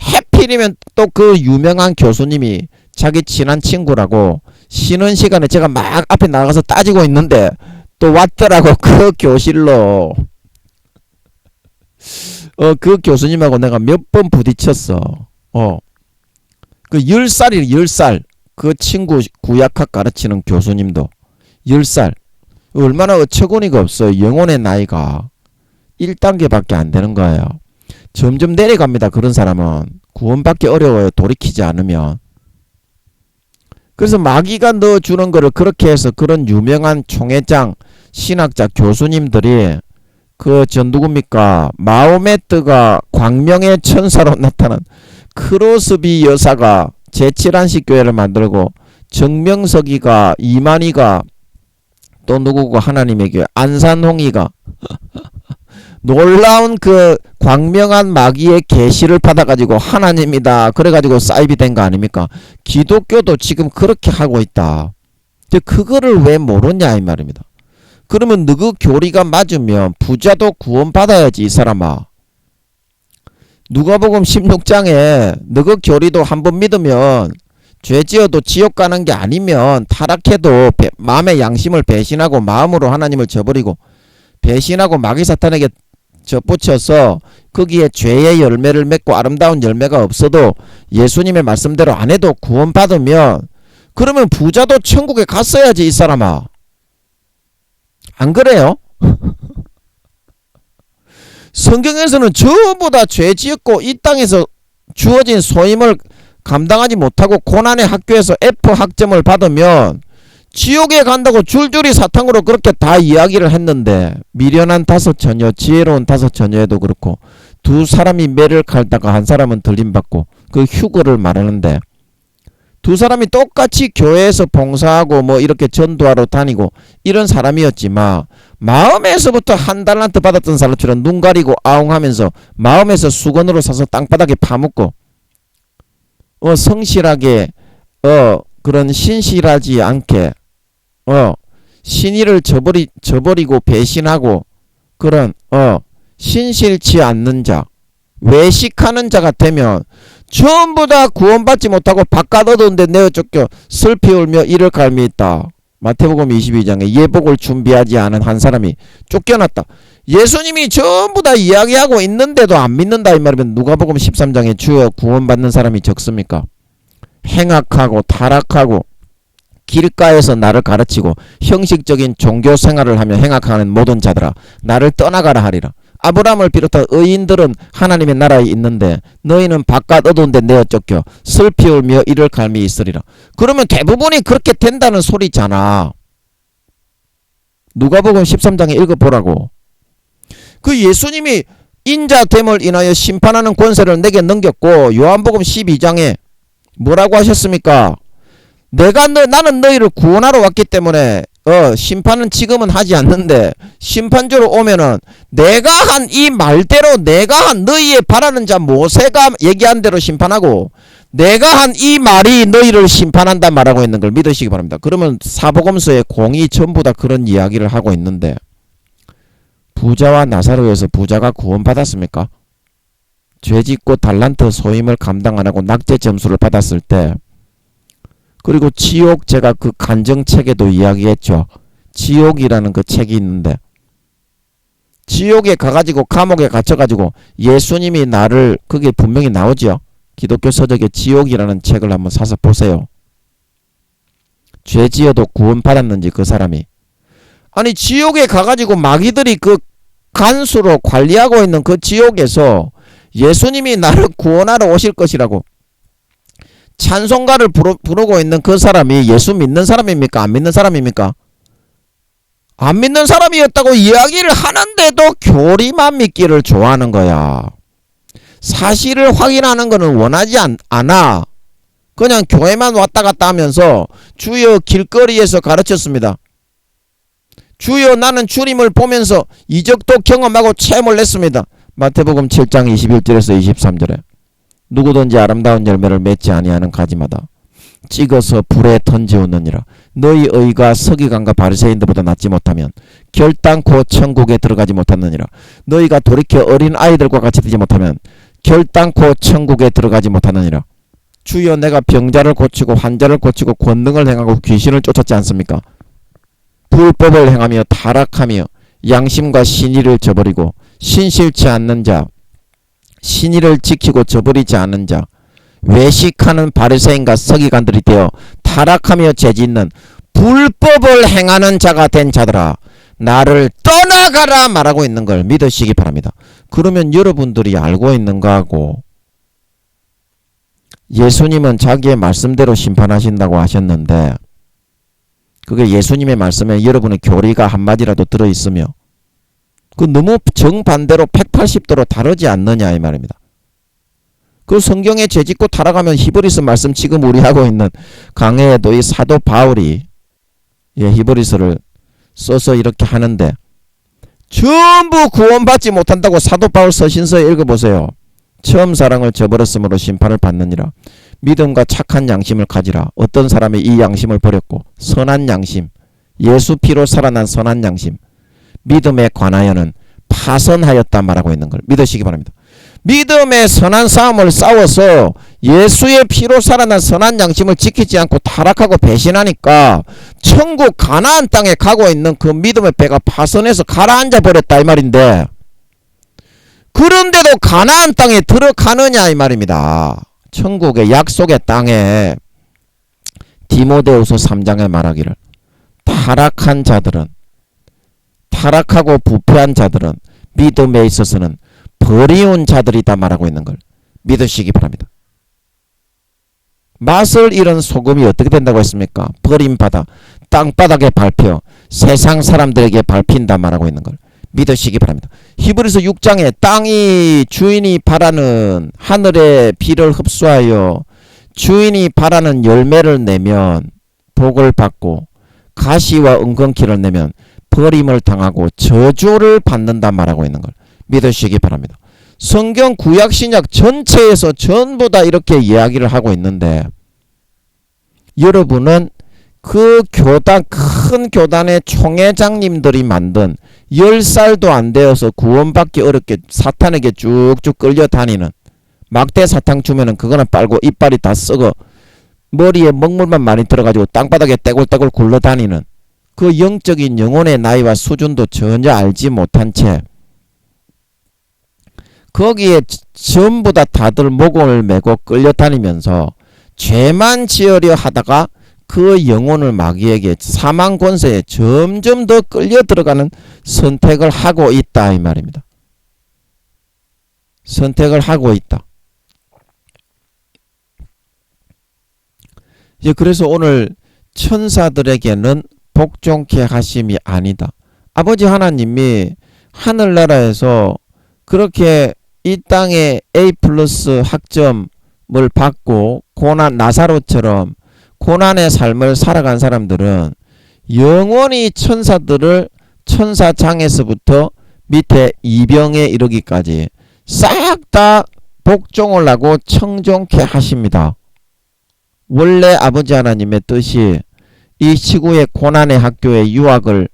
Speaker 1: 해필이면 또 그 유명한 교수님이 자기 친한 친구라고 쉬는 시간에 제가 막 앞에 나가서 따지고 있는데 또 왔더라고. 그 교실로 그 교수님하고 내가 몇 번 부딪혔어. 그 10살이 10살. 그 친구 구약학 가르치는 교수님도 10살. 얼마나 어처구니가 없어요. 영혼의 나이가 1단계밖에 안 되는 거예요. 점점 내려갑니다. 그런 사람은 구원받기 어려워요. 돌이키지 않으면. 그래서 마귀가 넣어주는 거를 그렇게 해서 그런 유명한 총회장 신학자 교수님들이 그 전 누굽니까? 마호메트가 광명의 천사로 나타난 크로스비 여사가 제7안식 교회를 만들고 정명석이가 이만희가 또 누구고 하나님의 교회 안산홍이가 놀라운 그 광명한 마귀의 계시를 받아가지고 하나님이다 그래가지고 사입이 된 거 아닙니까? 기독교도 지금 그렇게 하고 있다. 그거를 왜 모르냐 이 말입니다. 그러면 너그 교리가 맞으면 부자도 구원받아야지 이 사람아. 누가복음 16장에 너그 교리도 한번 믿으면 죄지어도 지옥 가는 게 아니면 타락해도 마음의 양심을 배신하고 마음으로 하나님을 저버리고 배신하고 마귀 사탄에게 접붙여서 거기에 죄의 열매를 맺고 아름다운 열매가 없어도 예수님의 말씀대로 안 해도 구원받으면 그러면 부자도 천국에 갔어야지 이 사람아. 안 그래요? 성경에서는 전부 다 죄 지었고 이 땅에서 주어진 소임을 감당하지 못하고 고난의 학교에서 F 학점을 받으면 지옥에 간다고 줄줄이 사탕으로 그렇게 다 이야기를 했는데 미련한 5처녀 지혜로운 5처녀에도 그렇고 두 사람이 매를 갈다가 한 사람은 들림받고 그 휴거를 말하는데 두 사람이 똑같이 교회에서 봉사하고 뭐 이렇게 전도하러 다니고 이런 사람이었지만 마음에서부터 한 달란트 받았던 사람처럼 눈 가리고 아웅하면서 마음에서 수건으로 사서 땅바닥에 파묻고 성실하게 그런 신실하지 않게 신의를 저버리고 배신하고 그런 신실치 않는 자 외식하는 자가 되면 전부 다 구원받지 못하고 바깥 어두운 데 내어 쫓겨 슬피 울며 이를 갈미 있다. 마태복음 22장에 예복을 준비하지 않은 한 사람이 쫓겨났다. 예수님이 전부 다 이야기하고 있는데도 안 믿는다 이 말이면 누가복음 13장에 주여 구원받는 사람이 적습니까? 행악하고 타락하고 길가에서 나를 가르치고 형식적인 종교 생활을 하며 행악하는 모든 자들아 나를 떠나가라 하리라. 아브라함을 비롯한 의인들은 하나님의 나라에 있는데 너희는 바깥 어두운 데 내어 쫓겨 슬피 울며 이를 갈미 있으리라. 그러면 대부분이 그렇게 된다는 소리잖아. 누가복음 13장에 읽어보라고. 그 예수님이 인자됨을 인하여 심판하는 권세를 내게 넘겼고 요한복음 12장에 뭐라고 하셨습니까? 나는 너희를 구원하러 왔기 때문에 심판은 지금은 하지 않는데 심판주로 오면은 내가 한 이 말대로 내가 한 너희의 바라는 자 모세가 얘기한 대로 심판하고 내가 한 이 말이 너희를 심판한다 말하고 있는 걸 믿으시기 바랍니다. 그러면 사복음서의 공이 전부 다 그런 이야기를 하고 있는데 부자와 나사로에서 부자가 구원받았습니까? 죄짓고 달란트 소임을 감당 안 하고 낙제 점수를 받았을 때 그리고 지옥 제가 그 간정책에도 이야기했죠. 지옥이라는 그 책이 있는데 지옥에 가가지고 감옥에 갇혀가지고 예수님이 나를 그게 분명히 나오죠. 기독교 서적에 지옥이라는 책을 한번 사서 보세요. 죄 지어도 구원받았는지 그 사람이. 아니 지옥에 가가지고 마귀들이 그 간수로 관리하고 있는 그 지옥에서 예수님이 나를 구원하러 오실 것이라고 찬송가를 부르고 있는 그 사람이 예수 믿는 사람입니까? 안 믿는 사람입니까? 안 믿는 사람이었다고 이야기를 하는데도 교리만 믿기를 좋아하는 거야. 사실을 확인하는 거는 원하지 않아. 그냥 교회만 왔다 갔다 하면서 주여 길거리에서 가르쳤습니다. 주여 나는 주님을 보면서 이적도 경험하고 체험을 했습니다. 마태복음 7장 21절에서 23절에 누구든지 아름다운 열매를 맺지 아니하는 가지마다 찍어서 불에 던지우느니라. 너희 의가 서기관과 바리새인들보다 낫지 못하면 결단코 천국에 들어가지 못하느니라. 너희가 돌이켜 어린 아이들과 같이 되지 못하면 결단코 천국에 들어가지 못하느니라. 주여 내가 병자를 고치고 환자를 고치고 권능을 행하고 귀신을 쫓았지 않습니까? 불법을 행하며 타락하며 양심과 신의를 저버리고 신실치 않는 자 신의를 지키고 저버리지 않는 자 외식하는 바리새인과 서기관들이 되어 타락하며 죄짓는 불법을 행하는 자가 된 자들아 나를 떠나가라 말하고 있는 걸 믿으시기 바랍니다. 그러면 여러분들이 알고 있는 거하고 예수님은 자기의 말씀대로 심판하신다고 하셨는데 그게 예수님의 말씀에 여러분의 교리가 한마디라도 들어있으며 그 너무 정반대로 180도로 다르지 않느냐 이 말입니다. 그 성경에 죄짓고 타락하면 히브리서 말씀 지금 우리 하고 있는 강해에도 이 사도 바울이 히브리서를 써서 이렇게 하는데 전부 구원받지 못한다고 사도 바울 서신서 읽어보세요. 처음 사랑을 저버렸으므로 심판을 받느니라. 믿음과 착한 양심을 가지라. 어떤 사람이 이 양심을 버렸고 선한 양심 예수 피로 살아난 선한 양심 믿음에 관하여는 파선하였다 말하고 있는 걸 믿으시기 바랍니다. 믿음의 선한 싸움을 싸워서 예수의 피로 살아난 선한 양심을 지키지 않고 타락하고 배신하니까 천국 가나안 땅에 가고 있는 그 믿음의 배가 파선해서 가라앉아 버렸다 이 말인데 그런데도 가나안 땅에 들어가느냐 이 말입니다. 천국의 약속의 땅에 디모데후서 3장에 말하기를 타락한 자들은 타락하고 부패한 자들은 믿음에 있어서는 버리운 자들이다 말하고 있는 걸 믿으시기 바랍니다. 맛을 잃은 소금이 어떻게 된다고 했습니까? 버림받아 땅바닥에 밟혀 세상 사람들에게 밟힌다 말하고 있는 걸 믿으시기 바랍니다. 히브리서 6장에 땅이 주인이 바라는 하늘의 비를 흡수하여 주인이 바라는 열매를 내면 복을 받고 가시와 은근키를 내면 버림을 당하고 저주를 받는다 말하고 있는 걸 믿으시기 바랍니다. 성경 구약 신약 전체에서 전부 다 이렇게 이야기를 하고 있는데 여러분은 그 교단 큰 교단의 총회장님들이 만든 10살도 안 되어서 구원받기 어렵게 사탄에게 쭉쭉 끌려다니는 막대 사탕 주면은 그거는 빨고 이빨이 다 썩어 머리에 먹물만 많이 들어가지고 땅바닥에 떼굴떼굴 굴러다니는 그 영적인 영혼의 나이와 수준도 전혀 알지 못한 채 거기에 전부 다 다들 목을 메고 끌려다니면서 죄만 지으려 하다가 그 영혼을 마귀에게 사망 권세에 점점 더 끌려 들어가는 선택을 하고 있다 이 말입니다. 선택을 하고 있다. 이제 그래서 오늘 천사들에게는 복종케 하심이 아니다. 아버지 하나님이 하늘나라에서 그렇게 이 땅에 A+ 학점을 받고 고난 나사로처럼 고난의 삶을 살아간 사람들은 영원히 천사장에서부터 밑에 이병에 이르기까지 싹 다 복종을 하고 청종케 하십니다. 원래 아버지 하나님의 뜻이 이 지구의 고난의 학교에 유학을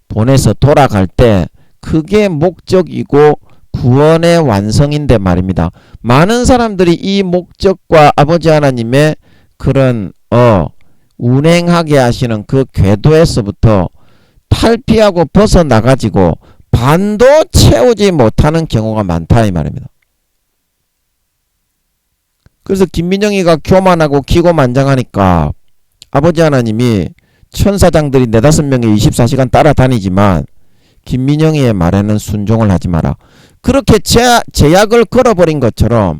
Speaker 1: 보내서 돌아갈 때 그게 목적이고 구원의 완성인데 말입니다. 많은 사람들이 이 목적과 아버지 하나님의 그런 운행하게 하시는 그 궤도에서부터 탈피하고 벗어나가지고 반도 채우지 못하는 경우가 많다 이 말입니다. 그래서 김민영이가 교만하고 기고만장하니까 아버지 하나님이 천사장들이 4-5명이 24시간 따라다니지만 김민영이의 말에는 순종을 하지 마라. 그렇게 제약을 걸어버린 것처럼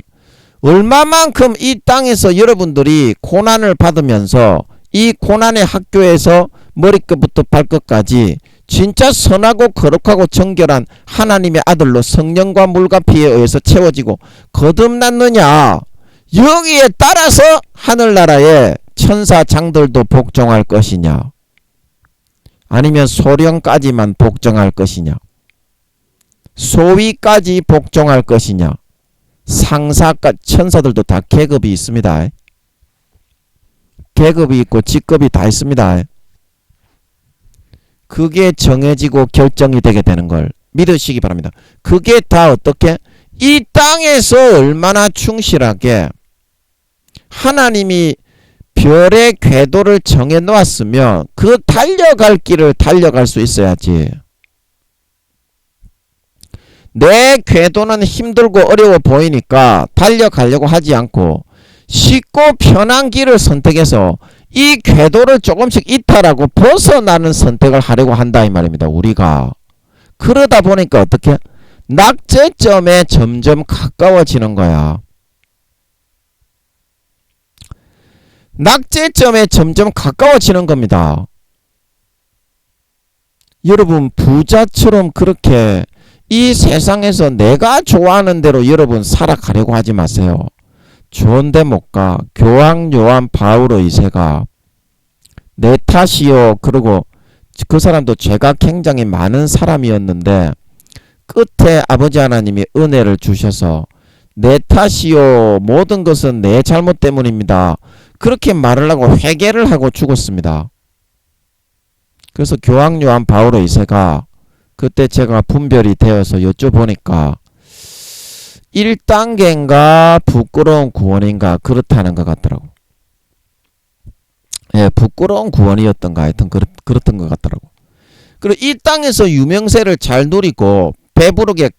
Speaker 1: 얼마만큼 이 땅에서 여러분들이 고난을 받으면서 이 고난의 학교에서 머리끝부터 발끝까지 진짜 선하고 거룩하고 정결한 하나님의 아들로 성령과 물과 피에 의해서 채워지고 거듭났느냐. 여기에 따라서 하늘나라의 천사장들도 복종할 것이냐 아니면 소령까지만 복종할 것이냐 소위까지 복종할 것이냐 상사까지 천사들도 다 계급이 있습니다. 계급이 있고 직급이 다 있습니다. 그게 정해지고 결정이 되게 되는 걸 믿으시기 바랍니다. 그게 다 어떻게? 이 땅에서 얼마나 충실하게 하나님이 별의 궤도를 정해 놓았으면 그 달려갈 길을 달려갈 수 있어야지. 내 궤도는 힘들고 어려워 보이니까 달려가려고 하지 않고 쉽고 편한 길을 선택해서 이 궤도를 조금씩 이탈하고 벗어나는 선택을 하려고 한다 이 말입니다. 우리가 그러다 보니까 어떻게? 낙제점에 점점 가까워지는 거야. 낙제점에 점점 가까워지는 겁니다. 여러분 부자처럼 그렇게 이 세상에서 내가 좋아하는 대로 여러분 살아가려고 하지 마세요. 좋은데 못 가. 교황 요한 바오로 2세가 내 탓이요. 그리고 그 사람도 죄가 굉장히 많은 사람이었는데 끝에 아버지 하나님이 은혜를 주셔서 내 탓이요. 모든 것은 내 잘못 때문입니다. 그렇게 말을 하고 회개를 하고 죽었습니다. 그래서 교황 요한 바오로 2세가 그때 제가 분별이 되어서 여쭤보니까 1단계인가 부끄러운 구원인가 그렇다는 것 같더라고. 예, 부끄러운 구원이었던가 하여튼 그렇던 것 같더라고. 그리고 이 땅에서 유명세를 잘 누리고 배부르게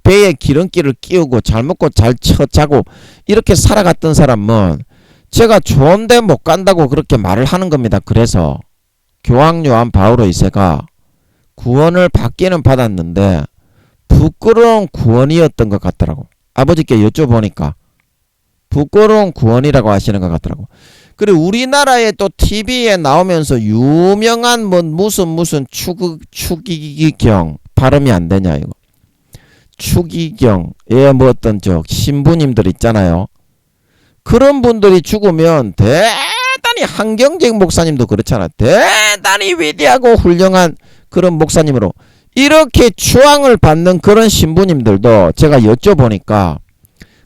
Speaker 1: 배에 기름기를 끼우고 잘 먹고 잘 자고 이렇게 살아갔던 사람은 제가 좋은데 못 간다고 그렇게 말을 하는 겁니다. 그래서 교황 요한 바오로 2세가 구원을 받기는 받았는데 부끄러운 구원이었던 것 같더라고. 아버지께 여쭤보니까 부끄러운 구원이라고 하시는 것 같더라고. 그리고 우리나라에 또 TV에 나오면서 유명한 뭐 무슨 추기경 발음이 안 되냐 이거. 추기경 뭐 어떤 신부님들 있잖아요. 그런 분들이 죽으면 대단히 한경직 목사님도 그렇잖아. 대단히 위대하고 훌륭한 그런 목사님으로 이렇게 추앙을 받는 그런 신부님들도 제가 여쭤보니까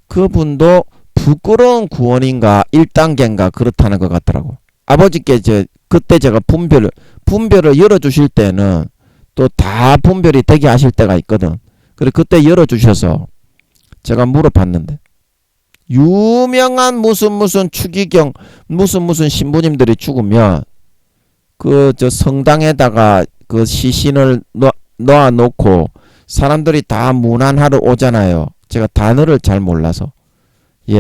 Speaker 1: 그분도 부끄러운 구원인가 1단계인가 그렇다는 것 같더라고. 아버지께 그때 제가 분별을 열어주실 때는 또 다 분별이 되게 하실 때가 있거든. 그래 그때 열어주셔서 제가 물어봤는데 유명한 무슨 추기경 무슨 신부님들이 죽으면 성당에다가 그 시신을 놓아놓고 사람들이 다 문안하러 오잖아요. 제가 단어를 잘 몰라서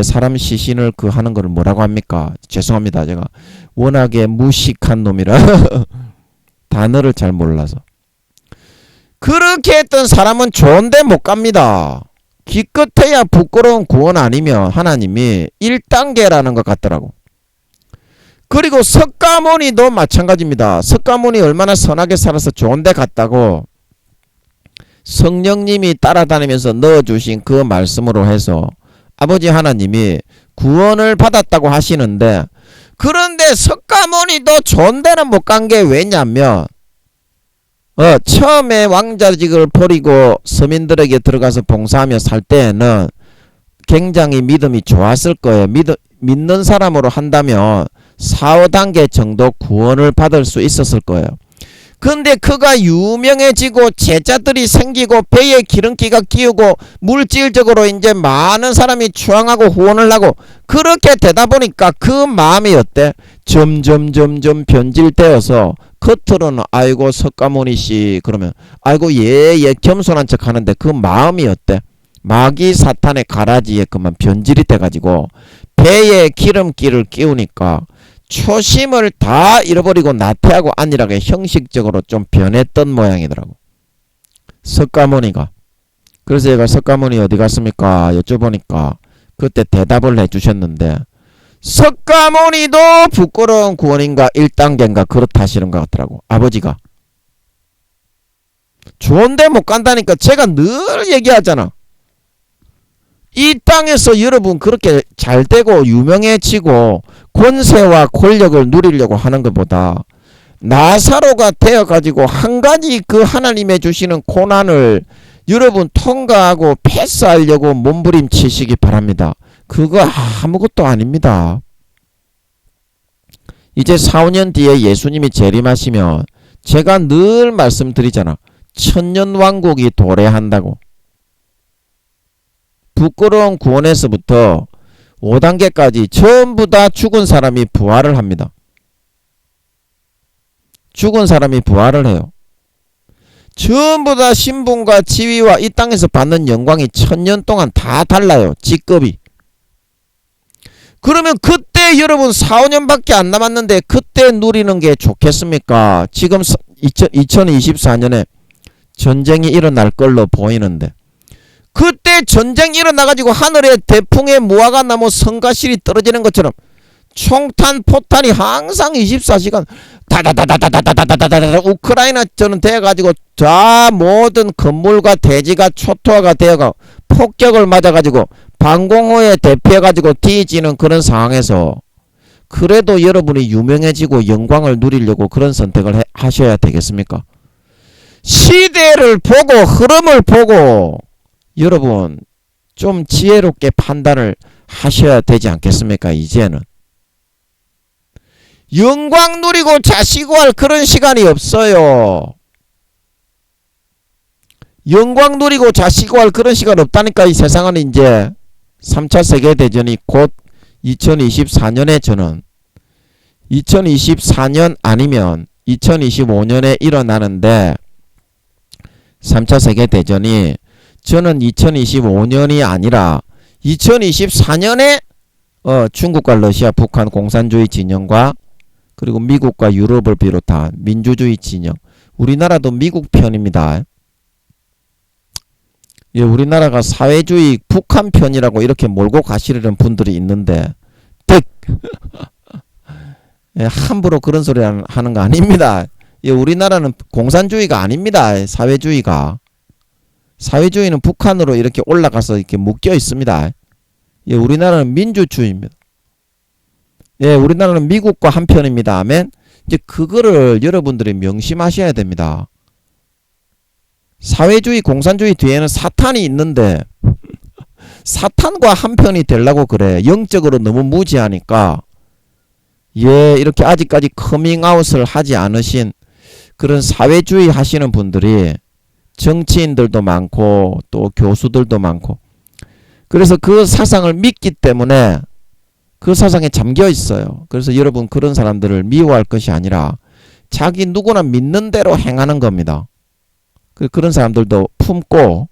Speaker 1: 사람 시신을 하는 걸 뭐라고 합니까? 죄송합니다. 제가 워낙에 무식한 놈이라 단어를 잘 몰라서. 그렇게 했던 사람은 좋은데 못 갑니다. 기껏해야 부끄러운 구원 아니면 하나님이 1단계라는 것 같더라고. 그리고 석가모니도 마찬가지입니다. 석가모니 얼마나 선하게 살아서 좋은데 갔다고 성령님이 따라다니면서 넣어주신 그 말씀으로 해서 아버지 하나님이 구원을 받았다고 하시는데 그런데 석가모니도 좋은 데는 못 간 게 왜냐면 처음에 왕자직을 버리고 서민들에게 들어가서 봉사하며 살 때에는 굉장히 믿음이 좋았을 거예요. 믿는 사람으로 한다면 4, 5단계 정도 구원을 받을 수 있었을 거예요. 근데 그가 유명해지고 제자들이 생기고 배에 기름기가 끼우고 물질적으로 이제 많은 사람이 추앙하고 후원을 하고 그렇게 되다 보니까 그 마음이 어때? 점점 변질되어서 겉으로는 아이고 석가모니씨 그러면 아이고 예 겸손한 척 하는데 그 마음이 어때? 마귀 사탄의 가라지에 그만 변질이 돼가지고 배에 기름기를 끼우니까 초심을 다 잃어버리고 나태하고 안일하게 형식적으로 좀 변했던 모양이더라고. 석가모니가. 그래서 얘가 석가모니 어디 갔습니까? 여쭤보니까 그때 대답을 해주셨는데 석가모니도 부끄러운 구원인가 1단계인가 그렇다 하시는 것 같더라고. 아버지가. 좋은데 못 간다니까 제가 늘 얘기하잖아. 이 땅에서 여러분 그렇게 잘되고 유명해지고 권세와 권력을 누리려고 하는 것보다 나사로가 되어가지고 한 가지 그 하나님의 주시는 고난을 여러분 통과하고 패스하려고 몸부림치시기 바랍니다. 그거 아무것도 아닙니다. 이제 4, 5년 뒤에 예수님이 재림하시면 제가 늘 말씀드리잖아. 천년왕국이 도래한다고. 부끄러운 구원에서부터 5단계까지 전부 다 죽은 사람이 부활을 합니다. 죽은 사람이 부활을 해요. 전부 다 신분과 지위와 이 땅에서 받는 영광이 1000년 동안 다 달라요. 직급이. 그러면 그때 여러분 4, 5년밖에 안 남았는데 그때 누리는 게 좋겠습니까? 지금 2024년에 전쟁이 일어날 걸로 보이는데 그때 전쟁이 일어나가지고 하늘에 대풍에 무화과 나무 성가실이 떨어지는 것처럼 총탄 포탄이 항상 24시간 다다다다다다다다다다 우크라이나처럼 돼가지고 다 모든 건물과 대지가 초토화가 되어가 폭격을 맞아가지고 방공호에 대피해가지고 뒤지는 그런 상황에서 그래도 여러분이 유명해지고 영광을 누리려고 그런 선택을 하셔야 되겠습니까? 시대를 보고 흐름을 보고 여러분 좀 지혜롭게 판단을 하셔야 되지 않겠습니까? 이제는 영광 누리고 자시고할 그런 시간이 없어요. 영광 누리고 자시고할 그런 시간 없다니까. 이 세상은 이제 3차 세계대전이 곧 2024년에 저는 2024년 아니면 2025년에 일어나는데 3차 세계대전이 저는 2025년이 아니라 2024년에 중국과 러시아, 북한 공산주의 진영과 그리고 미국과 유럽을 비롯한 민주주의 진영, 우리나라도 미국 편입니다. 예, 우리나라가 사회주의 북한 편이라고 이렇게 몰고 가시려는 분들이 있는데 예, 함부로 그런 소리 하는 거 아닙니다. 예, 우리나라는 공산주의가 아닙니다. 사회주의가. 사회주의는 북한으로 이렇게 올라가서 이렇게 묶여 있습니다. 예, 우리나라는 민주주의입니다. 예, 우리나라는 미국과 한편입니다. 아멘. 이제 그거를 여러분들이 명심하셔야 됩니다. 사회주의, 공산주의 뒤에는 사탄이 있는데 사탄과 한편이 되려고 그래. 영적으로 너무 무지하니까 예, 이렇게 아직까지 커밍아웃을 하지 않으신 그런 사회주의 하시는 분들이 정치인들도 많고 또 교수들도 많고 그래서 그 사상을 믿기 때문에 그 사상에 잠겨 있어요. 그래서 여러분 그런 사람들을 미워할 것이 아니라 자기 누구나 믿는 대로 행하는 겁니다. 그런 사람들도 품고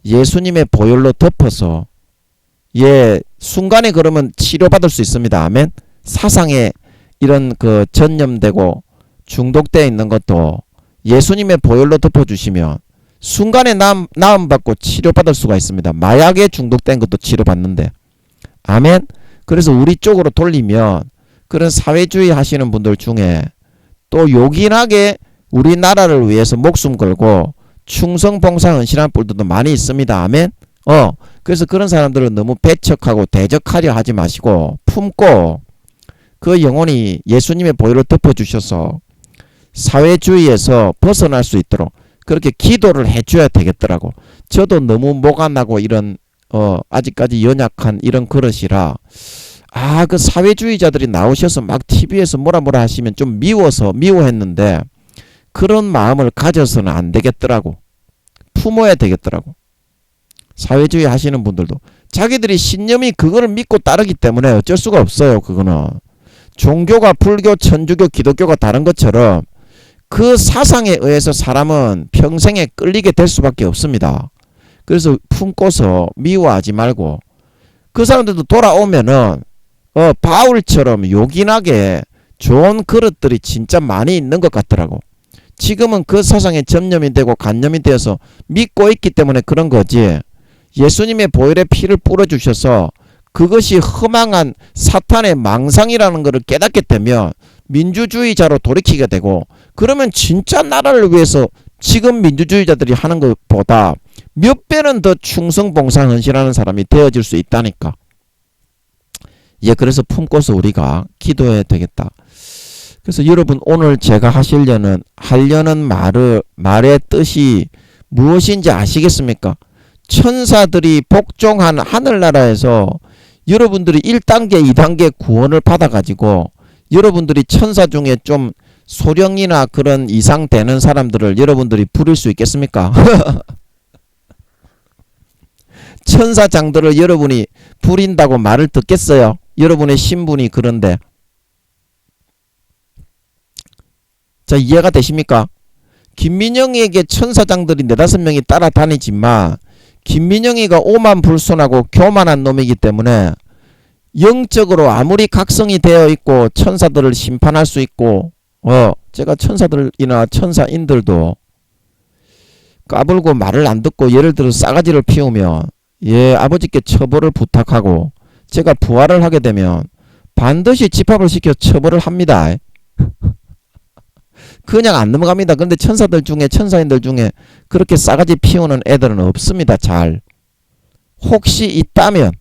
Speaker 1: 예수님의 보혈로 덮어서 예, 순간에 그러면 치료받을 수 있습니다. 아멘. 사상에 이런 그 전염되고 중독되어 있는 것도 예수님의 보혈로 덮어주시면 순간에 나음받고 치료받을 수가 있습니다. 마약에 중독된 것도 치료받는데. 아멘. 그래서 우리 쪽으로 돌리면 그런 사회주의 하시는 분들 중에 또 요긴하게 우리나라를 위해서 목숨 걸고 충성봉사 헌신한 분들도 많이 있습니다. 아멘. 그래서 그런 사람들은 너무 배척하고 대적하려 하지 마시고 품고 그 영혼이 예수님의 보혈을 덮어주셔서 사회주의에서 벗어날 수 있도록 그렇게 기도를 해줘야 되겠더라고. 저도 너무 목안 나고 이런 아직까지 연약한 이런 그릇이라 그 사회주의자들이 나오셔서 막 TV에서 뭐라 하시면 좀 미워했는데 그런 마음을 가져서는 안 되겠더라고. 품어야 되겠더라고. 사회주의 하시는 분들도 자기들이 신념이 그거를 믿고 따르기 때문에 어쩔 수가 없어요. 그거는 종교가 불교, 천주교, 기독교가 다른 것처럼 그 사상에 의해서 사람은 평생에 끌리게 될 수밖에 없습니다. 그래서 품고서 미워하지 말고 그 사람들도 돌아오면은 바울처럼 요긴하게 좋은 그릇들이 진짜 많이 있는 것 같더라고. 지금은 그 사상에 전념이 되고 간념이 되어서 믿고 있기 때문에 그런 거지. 예수님의 보혈의 피를 뿌려주셔서 그것이 허망한 사탄의 망상이라는 것을 깨닫게 되면 민주주의자로 돌이키게 되고 그러면 진짜 나라를 위해서 지금 민주주의자들이 하는 것보다 몇 배는 더 충성봉사 헌신하는 사람이 되어질 수 있다니까. 그래서 품고서 우리가 기도해야 되겠다. 그래서 여러분 오늘 제가 하려는 말의 뜻이 무엇인지 아시겠습니까? 천사들이 복종한 하늘나라에서 여러분들이 1단계, 2단계 구원을 받아가지고 여러분들이 천사 중에 좀 소령이나 그런 이상 되는 사람들을 여러분들이 부릴 수 있겠습니까? 천사장들을 여러분이 부린다고 말을 듣겠어요? 여러분의 신분이 그런데. 자, 이해가 되십니까? 김민영이에게 천사장들이 4-5명이 따라다니지만 김민영이가 오만불손하고 교만한 놈이기 때문에 영적으로 아무리 각성이 되어 있고 천사들을 심판할 수 있고 제가 천사들이나 천사인들도 까불고 말을 안 듣고 예를 들어 싸가지를 피우면 아버지께 처벌을 부탁하고 제가 부활을 하게 되면 반드시 집합을 시켜 처벌을 합니다. 그냥 안 넘어갑니다. 근데 천사인들 중에 그렇게 싸가지 피우는 애들은 없습니다. 잘. 혹시 있다면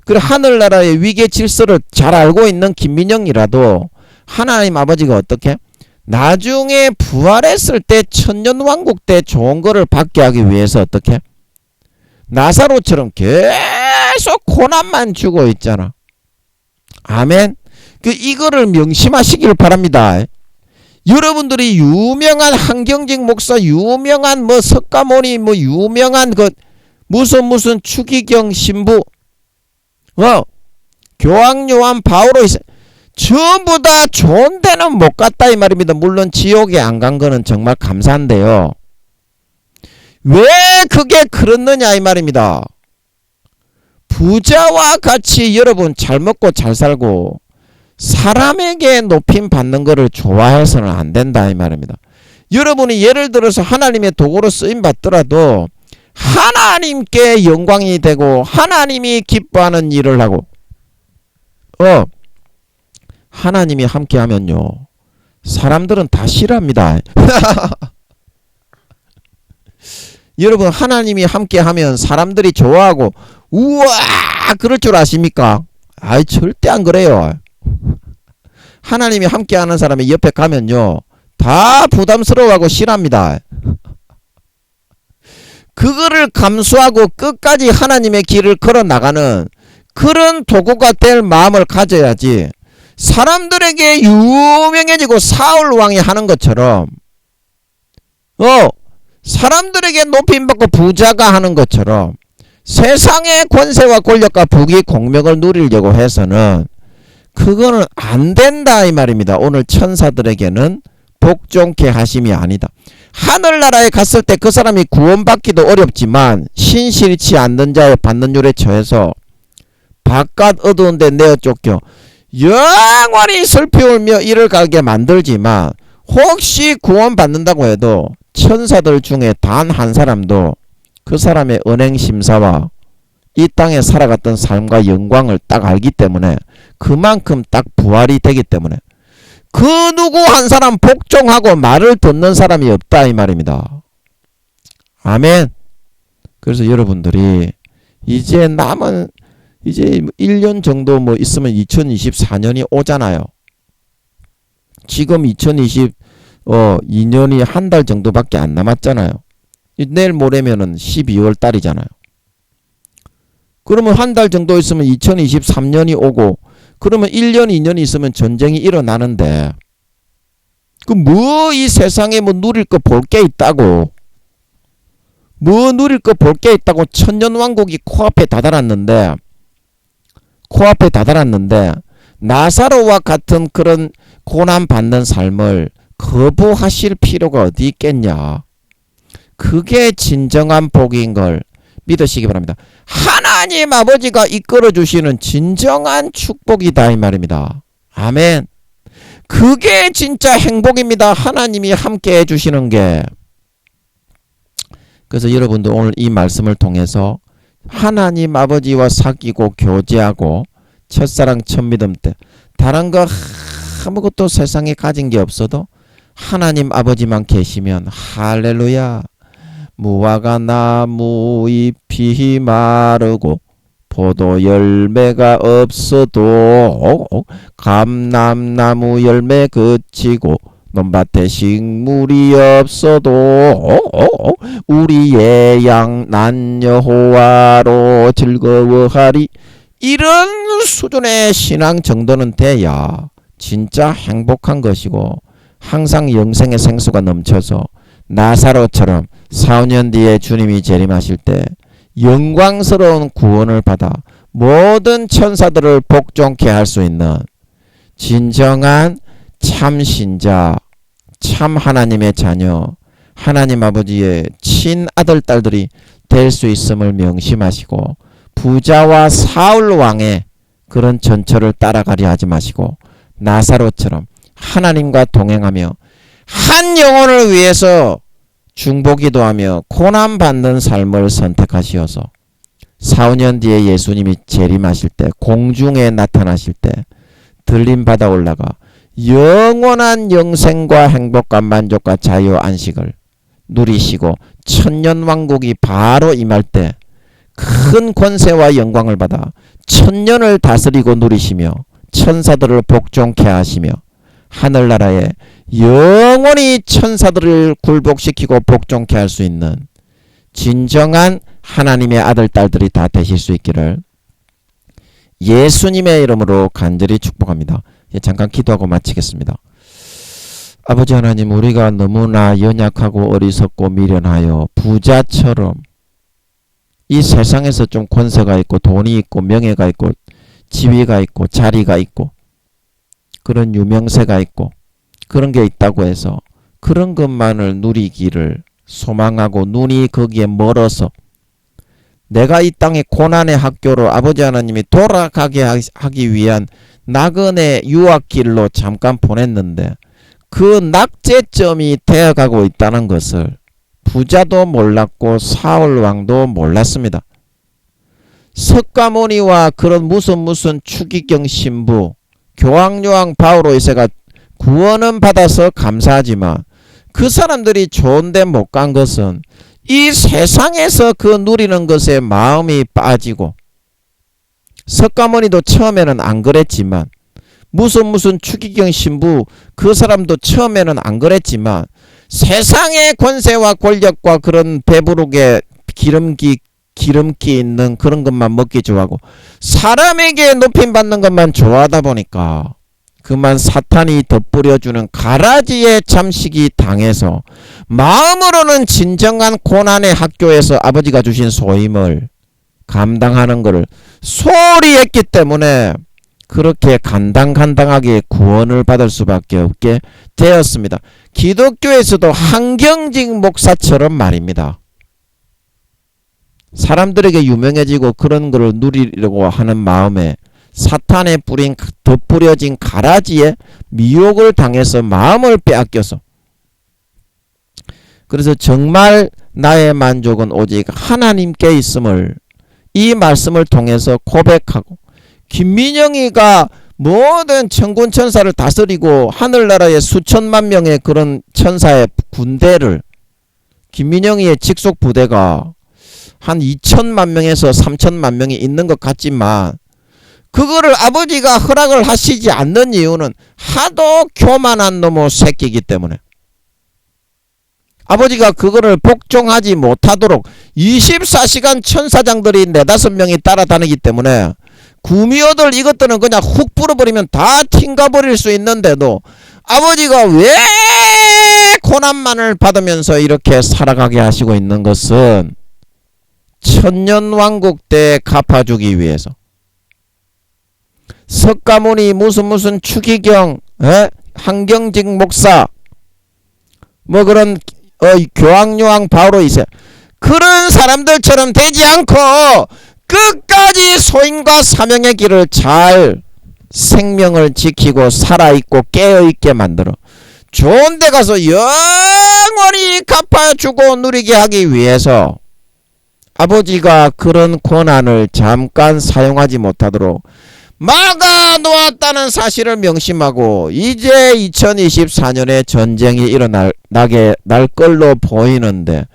Speaker 1: 그래 하늘나라의 위계 질서를 잘 알고 있는 김민영이라도 하나님 아버지가 어떻게 나중에 부활했을 때 천년왕국 때 좋은 거를 받게 하기 위해서 어떻게 나사로처럼 계속 고난만 주고 있잖아. 아멘. 이거를 명심하시길 바랍니다. 여러분들이 유명한 한경직 목사, 유명한 석가모니, 유명한 무슨 추기경 신부, 교황요한 바오로 전부 다 좋은 데는 못 갔다 이 말입니다. 물론 지옥에 안 간 거는 정말 감사한데요. 왜 그게 그렇느냐 이 말입니다. 부자와 같이 여러분 잘 먹고 잘 살고 사람에게 높임 받는 것을 좋아해서는 안 된다 이 말입니다. 여러분이 예를 들어서 하나님의 도구로 쓰임 받더라도 하나님께 영광이 되고 하나님이 기뻐하는 일을 하고 하나님이 함께하면요 사람들은 다 싫어합니다. 여러분 하나님이 함께하면 사람들이 좋아하고 우와 그럴 줄 아십니까? 절대 안 그래요. 하나님이 함께하는 사람이 옆에 가면요 다 부담스러워하고 싫어합니다. 그거를 감수하고 끝까지 하나님의 길을 걸어 나가는 그런 도구가 될 마음을 가져야지. 사람들에게 유명해지고 사울 왕이 하는 것처럼 사람들에게 높임받고 부자가 하는 것처럼 세상의 권세와 권력과 부귀 공명을 누리려고 해서는 그거는 안 된다 이 말입니다. 오늘 천사들에게는 복종케 하심이 아니다. 하늘나라에 갔을 때 그 사람이 구원받기도 어렵지만 신실치 않는 자의 받는 율에 처해서 바깥 어두운 데 내어 쫓겨 영원히 슬피 울며 이를 갈게 만들지만 혹시 구원받는다고 해도 천사들 중에 단 한 사람도 그 사람의 언행심사와 이 땅에 살아갔던 삶과 영광을 딱 알기 때문에 그만큼 딱 부활이 되기 때문에 그 누구 한 사람 복종하고 말을 듣는 사람이 없다 이 말입니다. 아멘. 그래서 여러분들이 이제 1년 정도 있으면 2024년이 오잖아요. 지금 2022년이 한 달 정도밖에 안 남았잖아요. 내일 모레면은 12월 달이잖아요. 그러면 한 달 정도 있으면 2023년이 오고, 그러면 1년, 2년 있으면 전쟁이 일어나는데, 이 세상에 누릴 거 볼 게 있다고. 누릴 거 볼 게 있다고. 천년왕국이 코앞에 다다랐는데, 나사로와 같은 그런 고난받는 삶을 거부하실 필요가 어디 있겠냐. 그게 진정한 복인 걸 믿으시기 바랍니다. 하나님 아버지가 이끌어 주시는 진정한 축복이다 이 말입니다. 아멘. 그게 진짜 행복입니다. 하나님이 함께 해주시는 게. 그래서 여러분도 오늘 이 말씀을 통해서 하나님 아버지와 사귀고 교제하고 첫사랑 첫믿음 때 다른 거 아무것도 세상에 가진 게 없어도 하나님 아버지만 계시면 할렐루야. 무화과 나무 잎이 마르고 포도 열매가 없어도 감람나무 열매 그치고 논밭에 식물이 없어도 우리의 양 난 여호와로 즐거워하리. 이런 수준의 신앙 정도는 돼야 진짜 행복한 것이고 항상 영생의 생수가 넘쳐서 나사로처럼 4~5년 뒤에 주님이 재림하실 때 영광스러운 구원을 받아 모든 천사들을 복종케 할 수 있는 진정한 참 신자, 참 하나님의 자녀, 하나님 아버지의 친아들 딸들이 될 수 있음을 명심하시고 부자와 사울 왕의 그런 전철을 따라가려 하지 마시고 나사로처럼 하나님과 동행하며 한 영혼을 위해서 중보기도하며 고난받는 삶을 선택하시어서 4~5년 뒤에 예수님이 재림하실 때 공중에 나타나실 때 들림받아 올라가 영원한 영생과 행복과 만족과 자유 안식을 누리시고 천년왕국이 바로 임할 때 큰 권세와 영광을 받아 천년을 다스리고 누리시며 천사들을 복종케 하시며 하늘나라에 영원히 천사들을 굴복시키고 복종케 할 수 있는 진정한 하나님의 아들 딸들이 다 되실 수 있기를 예수님의 이름으로 간절히 축복합니다. 잠깐 기도하고 마치겠습니다. 아버지 하나님, 우리가 너무나 연약하고 어리석고 미련하여 부자처럼 이 세상에서 좀 권세가 있고 돈이 있고 명예가 있고 지위가 있고 자리가 있고 그런 유명세가 있고 그런 게 있다고 해서 그런 것만을 누리기를 소망하고 눈이 거기에 멀어서 내가 이 땅의 고난의 학교로 아버지 하나님이 돌아가게 하기 위한 나그네 유학길로 잠깐 보냈는데 그 낙제점이 되어가고 있다는 것을 부자도 몰랐고 사울왕도 몰랐습니다. 석가모니와 그런 무슨 추기경 신부 교황요한 바오로 2세가 구원은 받아서 감사하지만 그 사람들이 좋은데 못 간 것은 이 세상에서 그 누리는 것에 마음이 빠지고 석가모니도 처음에는 안 그랬지만 무슨 추기경 신부 그 사람도 처음에는 안 그랬지만 세상의 권세와 권력과 그런 배부르게 기름기 있는 그런 것만 먹기 좋아하고 사람에게 높임받는 것만 좋아하다 보니까 그만 사탄이 덧뿌려주는 가라지에 잠식이 당해서 마음으로는 진정한 고난의 학교에서 아버지가 주신 소임을 감당하는 것을 소홀히 했기 때문에 그렇게 간당간당하게 구원을 받을 수밖에 없게 되었습니다. 기독교에서도 한경직 목사처럼 말입니다. 사람들에게 유명해지고 그런 것을 누리려고 하는 마음에 사탄의 뿌린 덧뿌려진 가라지에 미혹을 당해서 마음을 빼앗겨서 그래서 정말 나의 만족은 오직 하나님께 있음을 이 말씀을 통해서 고백하고 김민영이가 모든 천군 천사를 다스리고 하늘나라의 수천만 명의 그런 천사의 군대를 김민영이의 직속 부대가 한 2천만 명에서 3천만 명이 있는 것 같지만 그거를 아버지가 허락을 하시지 않는 이유는 하도 교만한 놈의 새끼이기 때문에, 아버지가 그거를 복종하지 못하도록 24시간 천사장들이 4-5명이 따라다니기 때문에 구미호들 이것들은 그냥 훅 불어버리면 다 튕가버릴 수 있는데도 아버지가 왜 고난만을 받으면서 이렇게 살아가게 하시고 있는 것은 천년왕국 때 갚아주기 위해서. 석가모니 무슨 추기경, 한경직 목사, 뭐 그런 교황요한 바오로 이세, 그런 사람들처럼 되지 않고 끝까지 소임과 사명의 길을 잘 생명을 지키고 살아있고 깨어있게 만들어 좋은 데 가서 영원히 갚아주고 누리게 하기 위해서 아버지가 그런 권한을 잠깐 사용하지 못하도록 막아 놓았다는 사실을 명심하고, 이제 2024년에 전쟁이 일어나게 날 걸로 보이는데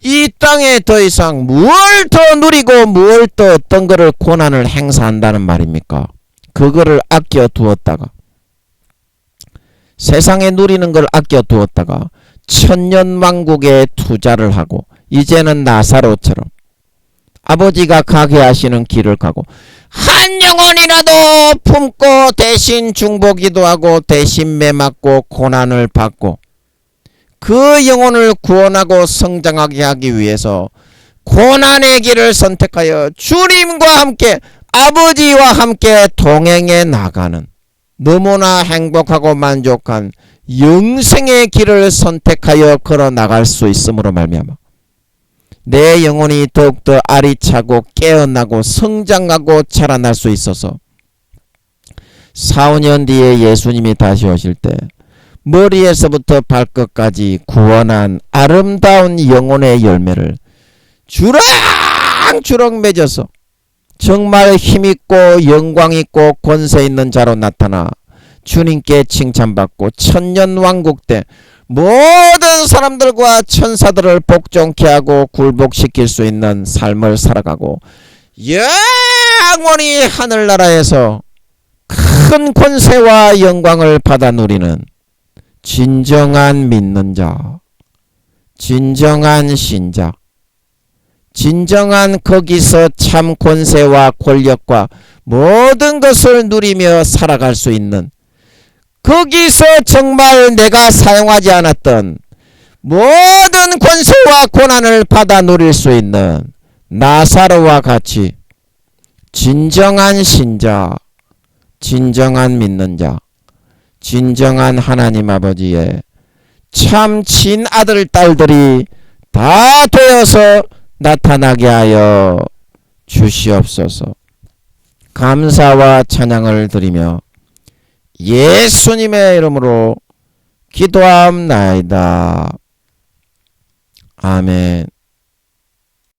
Speaker 1: 이 땅에 더 이상 무엇을 더 누리고 무엇을 더 어떤 거를 권한을 행사한다는 말입니까? 그거를 아껴 두었다가, 세상에 누리는 걸 아껴 두었다가 천년왕국에 투자를 하고 이제는 나사로처럼 아버지가 가게 하시는 길을 가고 한 영혼이라도 품고 대신 중보기도 하고 대신 매맞고 고난을 받고 그 영혼을 구원하고 성장하게 하기 위해서 고난의 길을 선택하여 주님과 함께 아버지와 함께 동행해 나가는 너무나 행복하고 만족한 영생의 길을 선택하여 걸어 나갈 수 있음으로 말미암아 내 영혼이 더욱더 아리차고 깨어나고 성장하고 자라날 수 있어서 4-5년 뒤에 예수님이 다시 오실 때 머리에서부터 발끝까지 구원한 아름다운 영혼의 열매를 주렁주렁 맺어서 정말 힘있고 영광있고 권세있는 자로 나타나 주님께 칭찬받고 천년왕국 때 모든 사람들과 천사들을 복종케 하고 굴복시킬 수 있는 삶을 살아가고 영원히 하늘나라에서 큰 권세와 영광을 받아 누리는 진정한 믿는 자, 진정한 신자, 진정한 거기서 참 권세와 권력과 모든 것을 누리며 살아갈 수 있는, 거기서 정말 내가 사용하지 않았던 모든 권세와 고난을 받아 누릴 수 있는 나사로와 같이 진정한 신자, 진정한 믿는 자, 진정한 하나님 아버지의 참 친아들 딸들이 다 되어서 나타나게 하여 주시옵소서. 감사와 찬양을 드리며 예수님의 이름으로 기도함나이다. 아멘.